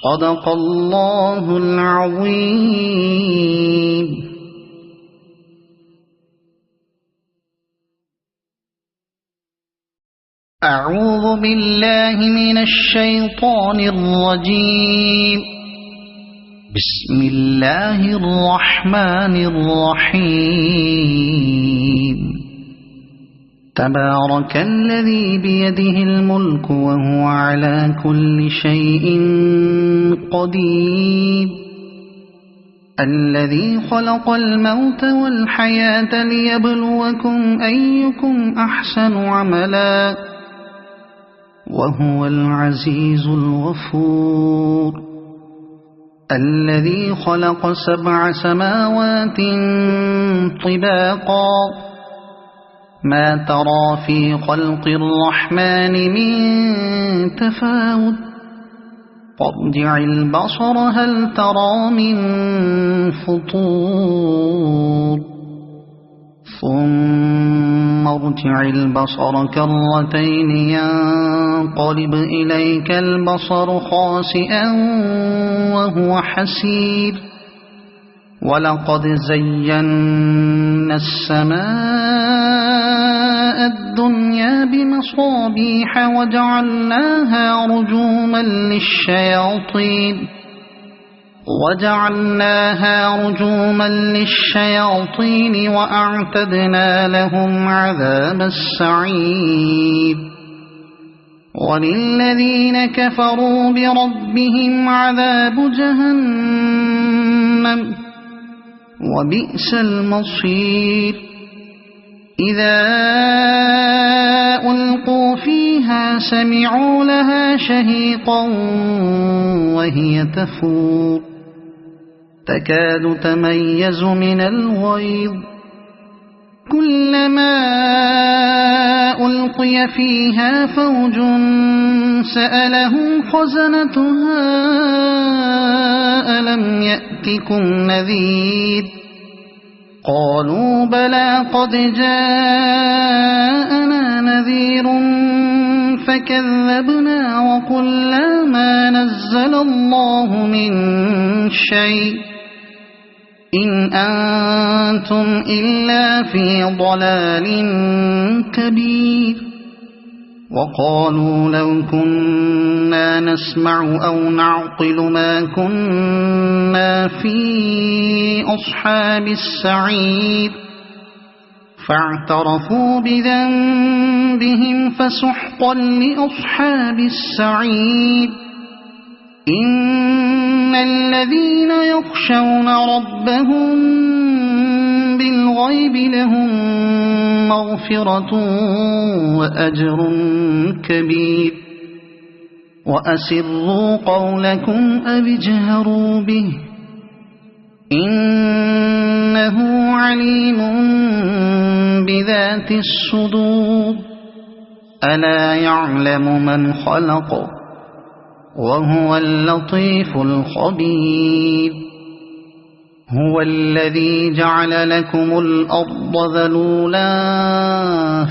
Speaker 1: صدق الله العظيم. أعوذ بالله من الشيطان الرجيم. بسم الله الرحمن الرحيم. تبارك الذي بيده الملك وهو على كل شيء قدير الذي خلق الموت والحياة ليبلوكم أيكم أحسن عملا وهو العزيز الغفور. الذي خلق 7 سماوات طباقا ما ترى في خلق الرحمن من تفاوت فارجع البصر هل ترى من فطور ثم ارجع البصر كرتين ينقلب إليك البصر خاسئا وهو حسير ولقد زينا السماء الدنيا بمصابيح وجعلناها رجوما للشياطين وأعتدنا لهم عذاب السعير وللذين كفروا بربهم عذاب جهنم وبئس المصير إذا ألقوا فيها سمعوا لها شهيقا وهي تفور تكاد تميز من الغيظ كلما ألقي فيها فوج سألهم خزنتها ألم يأتكم نذير قالوا بلى قد جاءنا نذير فكذبنا وقلنا ما نزل الله من شيء إن أنتم إلا في ضلال كبير وقالوا لو كنا نسمع أو نعقل ما كنا في أصحاب السعير فاعترفوا بذنبهم فسحقا لأصحاب السعير إن الذين يخشون ربهم بالغيب لهم مغفرة وأجر كبير وأسروا قولكم أو اجهروا به إنه عليم بذات الصدور ألا يعلم من خلق وهو اللطيف الخبير هو الذي جعل لكم الأرض ذلولا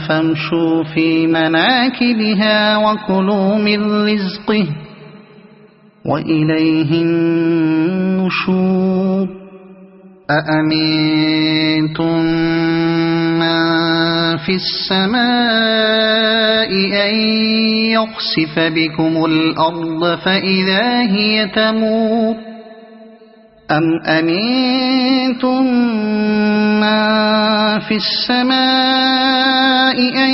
Speaker 1: فامشوا في مناكبها وكلوا من رزقه وإليه النشور أأمنتم من في السماء أن يخسف بكم الأرض فإذا هي تمور أم أمنتم من في السماء أن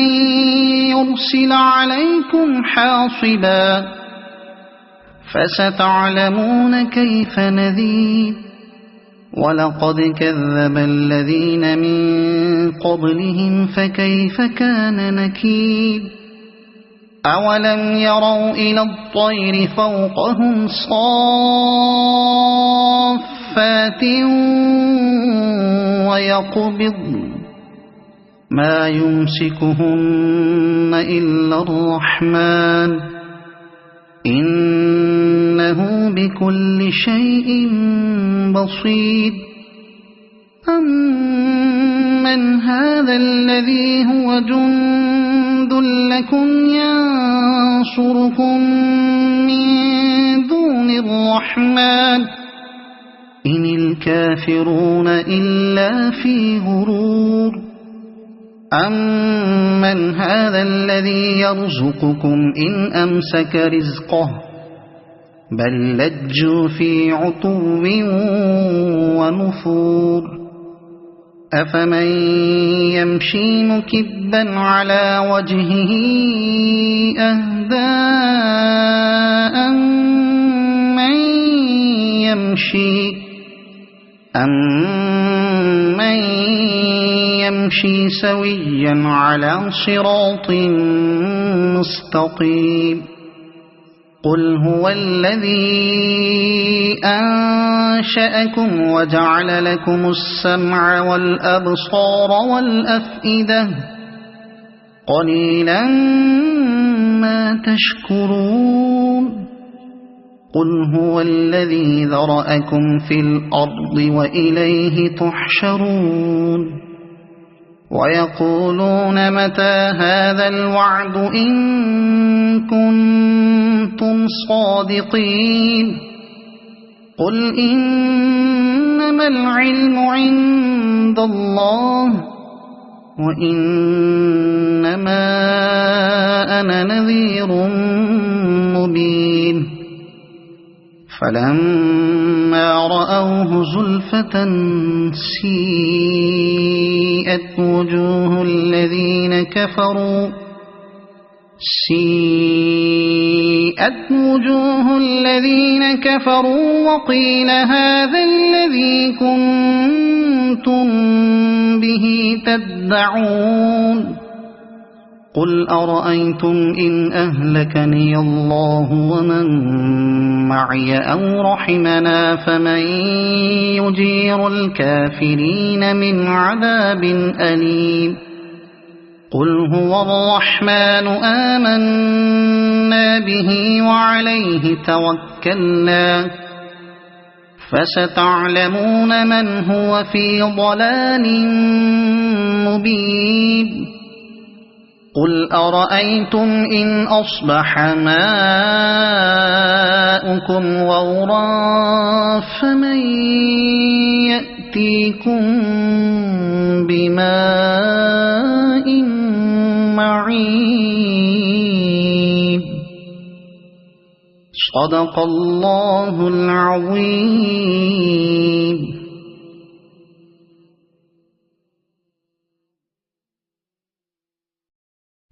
Speaker 1: يرسل عليكم حاصبا فستعلمون كيف نذير ولقد كذب الذين من قبلهم فكيف كان نكير أولم يروا إلى الطير فوقهم صافات ويقبض ما يمسكهن إلا الرحمن إنه بكل شيء بصير أمن هذا الذي هو جند لكم ينصركم من دون الرحمن إن الكافرون إلا في غرور أمن هذا الذي يرزقكم إن أمسك رزقه بل لجوا في عتو ونفور أفمن يمشي مكبا على وجهه أهدى أمن يمشي سويا على صراط مستقيم قل هو الذي أنشأكم وجعل لكم السمع والأبصار والأفئدة قليلا ما تشكرون قل هو الذي ذرأكم في الأرض وإليه تحشرون ويقولون متى هذا الوعد إن كنتم صادقين قل إنما العلم عند الله وإنما أنا نذير مبين فلما رأوه زلفة سيئت وجوه الذين كفروا وقيل هذا الذي كنتم به تدعون قل أرأيتم إن أهلكني الله ومن معي أو رحمنا فمن يجير الكافرين من عذاب أليم قل هو الرحمن آمنا به وعليه توكلنا فستعلمون من هو في ضلال مبين قل أرأيتم إن أصبح ماؤكم غورا فمن يأتيكم بماء معين صدق الله العظيم.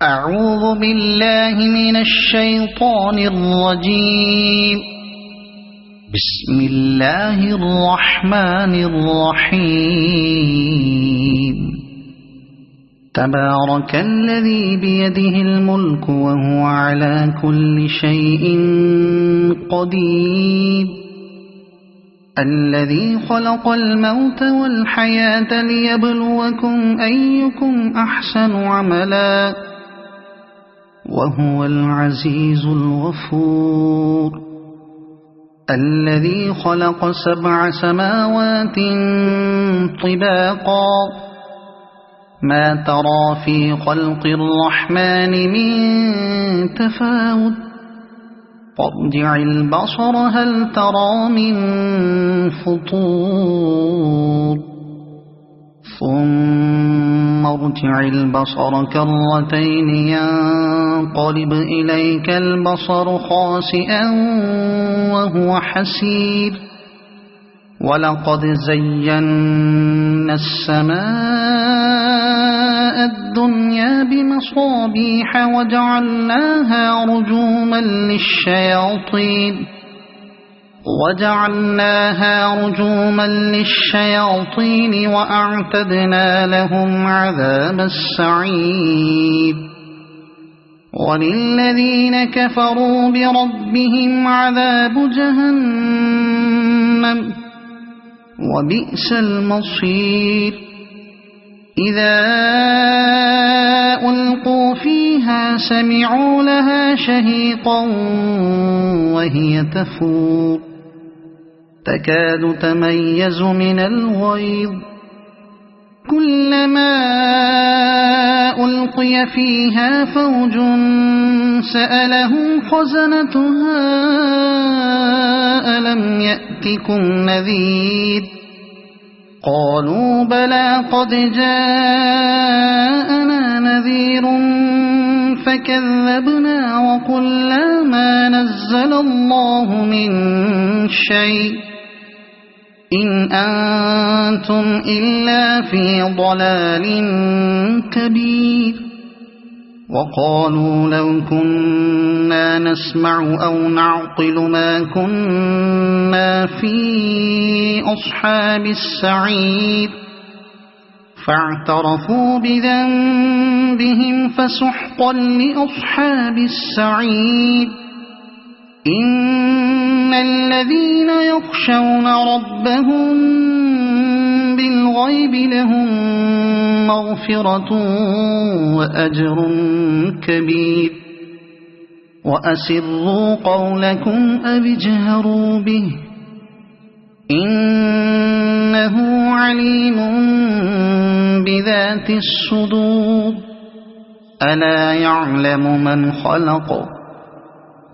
Speaker 1: أعوذ بالله من الشيطان الرجيم. بسم الله الرحمن الرحيم. تبارك الذي بيده الملك وهو على كل شيء قدير الذي خلق الموت والحياة ليبلوكم أيكم أحسن عملا وهو العزيز الغفور الذي خلق 7 سماوات طباقا ما ترى في خلق الرحمن من تفاوت فارجع البصر هل ترى من فطور ثم ارجع البصر كرتين ينقلب إليك البصر خاسئا وهو حسير ولقد زينا السماء الدنيا بمصابيح وجعلناها رجوما للشياطين وأعتدنا لهم عذاب السعير وللذين كفروا بربهم عذاب جهنم وبئس المصير إذا ألقوا فيها سمعوا لها شهيقا وهي تفور تكاد تميز من الغيظ كلما ألقي فيها فوج سألهم خزنتها ألم يأتكم نذير قالوا بلى قد جاءنا نذير فكذبنا وقلنا ما نزل الله من شيء إن أنتم إلا في ضلال كبير وقالوا لو كنا نسمع أو نعقل ما كنا في أصحاب السعير فاعترفوا بذنبهم فسحقا لأصحاب السعير إن الذين يخشون ربهم بالغيب لهم مغفرة وأجر كبير وأسروا قولكم أو اجهروا به إنه عليم بذات الصدور ألا يعلم من خلق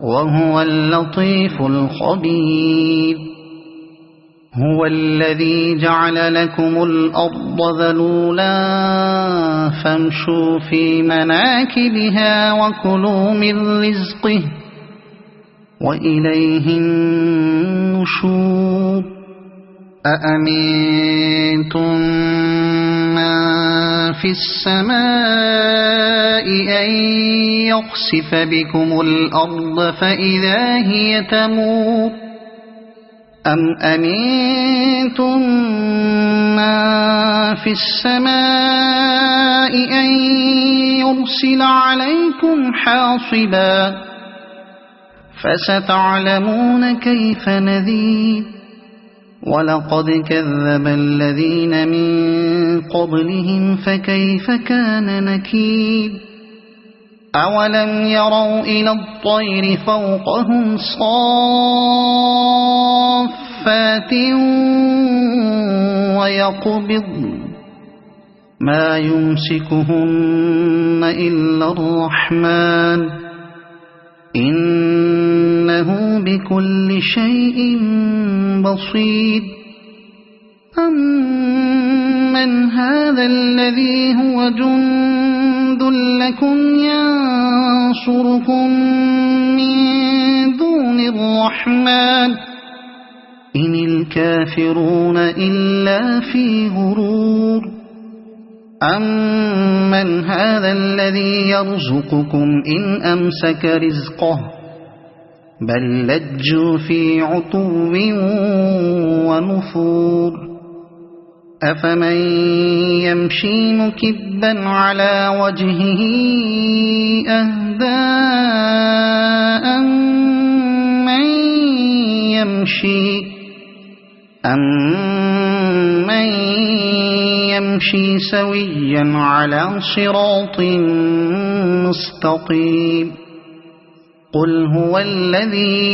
Speaker 1: وهو اللطيف الخبير هو الذي جعل لكم الأرض ذلولا فامشوا في مناكبها وكلوا من رزقه وإليه النشور أأمنتم من في السماء أن يخسف بكم الأرض فإذا هي تمور أم أمنتم من في السماء أن يرسل عليكم حاصبا فستعلمون كيف نذير ولقد كذب الذين من قبلهم فكيف كان نكير أولم يروا إلى الطير فوقهم صافات ويقبض ما يمسكهن إلا الرحمن إنه بكل شيء بصير أمن هذا الذي هو جند لكم ينصركم من دون الرحمن إن الكافرون إلا في غرور أمن هذا الذي يرزقكم إن أمسك رزقه بل لجوا في عتو ونفور أفمن يمشي مكبا على وجهه أهدى أمن يمشي سويا على صراط مستقيم قل هو الذي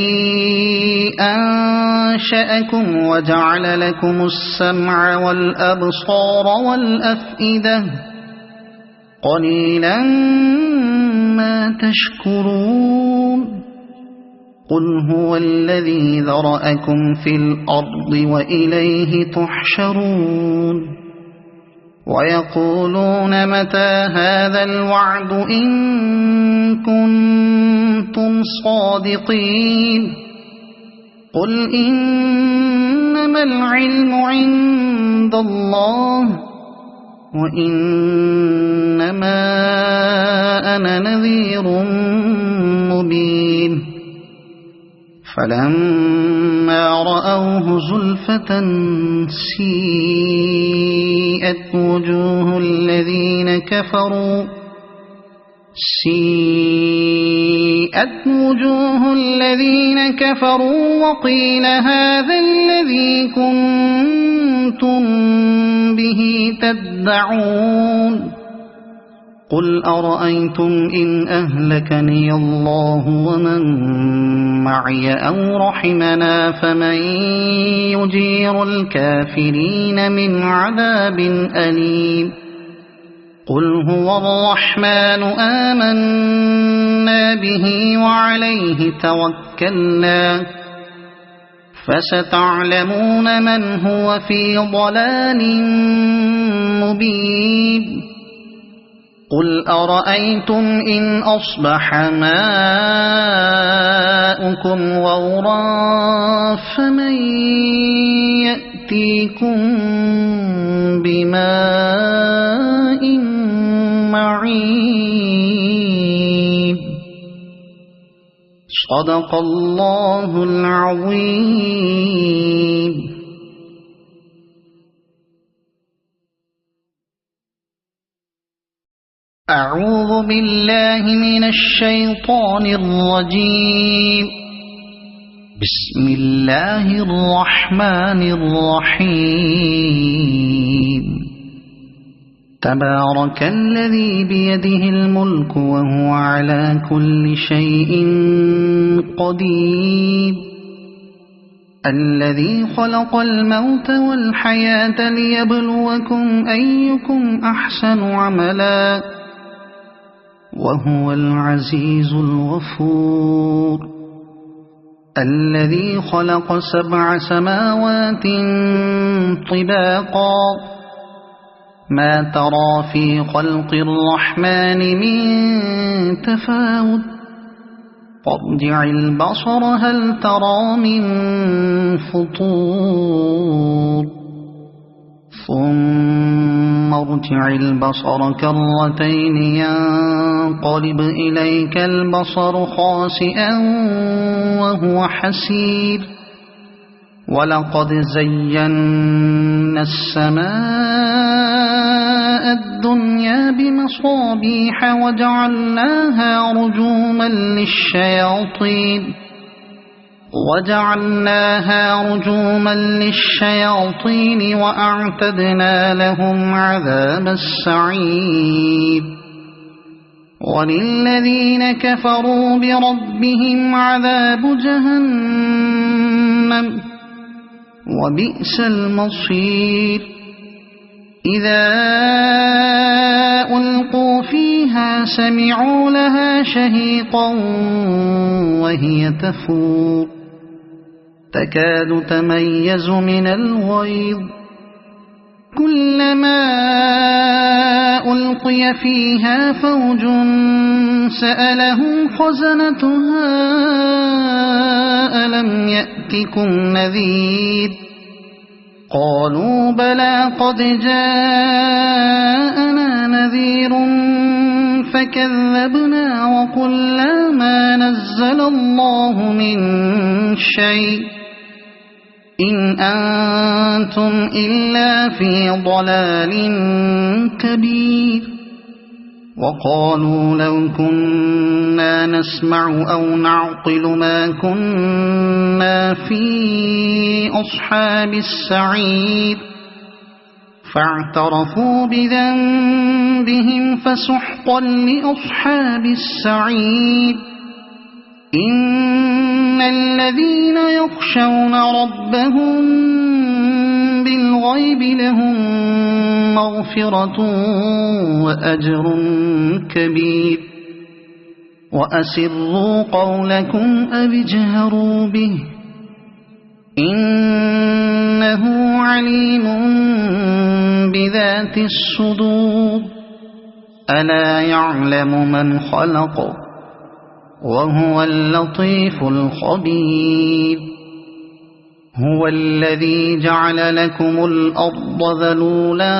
Speaker 1: أنشأكم وجعل لكم السمع والأبصار والأفئدة قليلا ما تشكرون قل هو الذي ذرأكم في الأرض وإليه تحشرون ويقولون متى هذا الوعد إن كنتم صادقين قل إنما العلم عند الله وإنما أنا نذير مبين فلما رأوه زلفة سيئت وجوه الذين كفروا وقيل هذا الذي كنتم به تدعون قل أرأيتم إن أهلكني الله ومن معي أو رحمنا فمن يجير الكافرين من عذاب أليم قل هو الرحمن آمنا به وعليه توكلنا فستعلمون من هو في ضلال مبين قل أرأيتم إن أصبح ماؤكم غورا فمن يأتيكم بماء معين صدق الله العظيم. أعوذ بالله من الشيطان الرجيم. بسم الله الرحمن الرحيم تبارك الذي بيده الملك وهو على كل شيء قدير الذي خلق الموت والحياة ليبلوكم أيكم أحسن عملا وهو العزيز الغفور الذي خلق 7 سماوات طباقا ما ترى في خلق الرحمن من تفاوت فارجع البصر هل ترى من فطور ثم ارجع البصر كرتين ينقلب إليك البصر خاسئا وهو حسير ولقد زينا السماء الدنيا بمصابيح وجعلناها رجوما للشياطين وأعتدنا لهم عذاب السعير وللذين كفروا بربهم عذاب جهنم وبئس المصير إذا ألقوا فيها سمعوا لها شهيقا وهي تفور تكاد تميز من الغيظ كلما ألقي فيها فوج سألهم خزنتها ألم يأتكم نذير قالوا بلى قد جاءنا نذير فكذبنا وقلنا ما نزل الله من شيء إن أنتم إلا في ضلال كبير وقالوا لو كنا نسمع أو نعقل ما كنا في أصحاب السعير فاعترفوا بذنبهم فسحقا لأصحاب السعير إن الذين يخشون ربهم بالغيب لهم مغفرة وأجر كبير وأسروا قولكم أو اجهروا به إنه عليم بذات الصدور ألا يعلم من خلق وهو اللطيف الخبير هو الذي جعل لكم الأرض ذلولا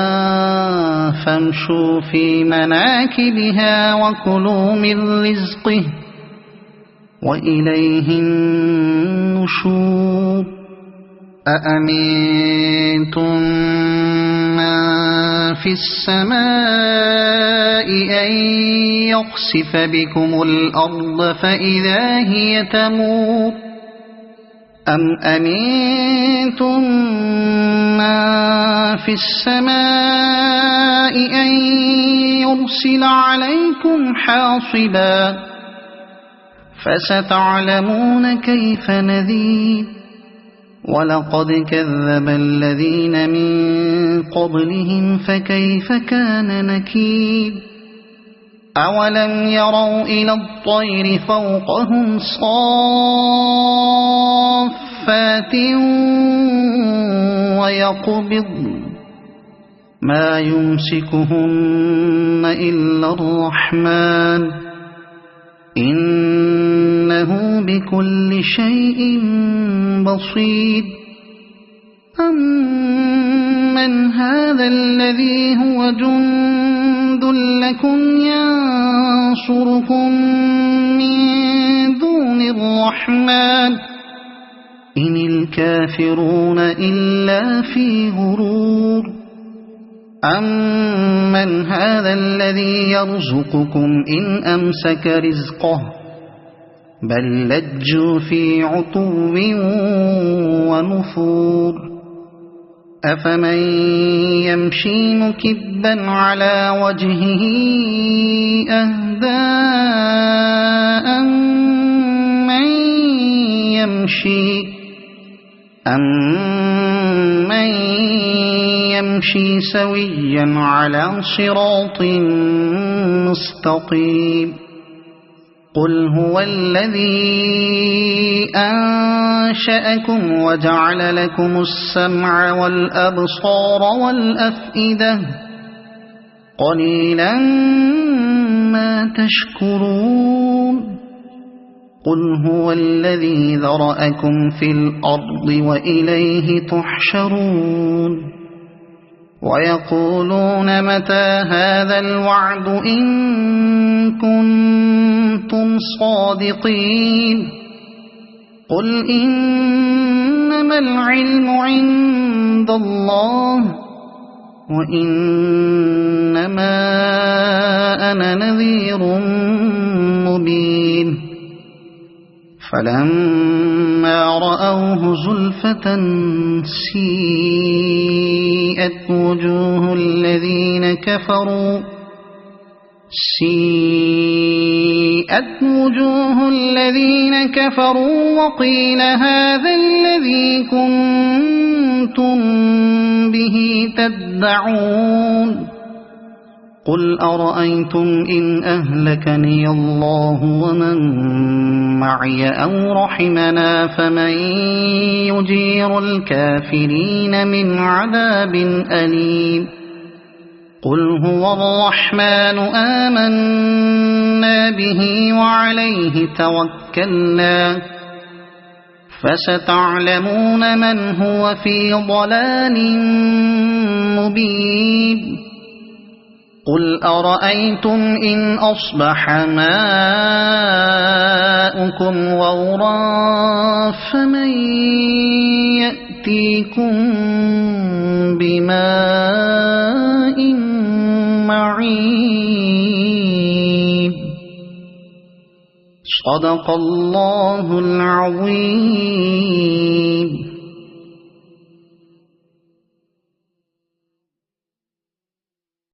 Speaker 1: فامشوا في مناكبها وكلوا من رزقه وإليه النشور أأمنتم من في السماء أن يخسف بكم الأرض فإذا هي تمور أم أمنتم من في السماء أن يرسل عليكم حاصبا فستعلمون كيف نذير ولقد كذب الذين من قبلهم فكيف كان نكير أولم يروا إلى الطير فوقهم صافات ويقبضن ما يمسكهن إلا الرحمن إنه بكل شيء بصير أمن هذا الذي هو جند لكم ينصركم من دون الرحمن إن الكافرون إلا في غرور أمن هذا الذي يرزقكم إن أمسك رزقه بل لجوا في عتو ونفور أفمن يمشي مكبا على وجهه أهدى أمن يمشي سويا على صراط مستقيم قل هو الذي أنشأكم وجعل لكم السمع والأبصار والأفئدة قليلا ما تشكرون قل هو الذي ذرأكم في الأرض وإليه تحشرون ويقولون متى هذا الوعد إن كنتم صادقين قل إنما العلم عند الله وإنما أنا نذير مبين فلما رأوه زلفة سيئت وجوه الذين كفروا وقيل هذا الذي كنتم به تدعون قل أرأيتم إن أهلكني الله ومن معي أو رحمنا فمن يجير الكافرين من عذاب أليم قل هو الرحمن آمنا به وعليه توكلنا فستعلمون من هو في ضلال مبين قل أرأيتم إن أصبح ماؤكم غورا فمن يأتيكم بماء معين صدق الله العظيم.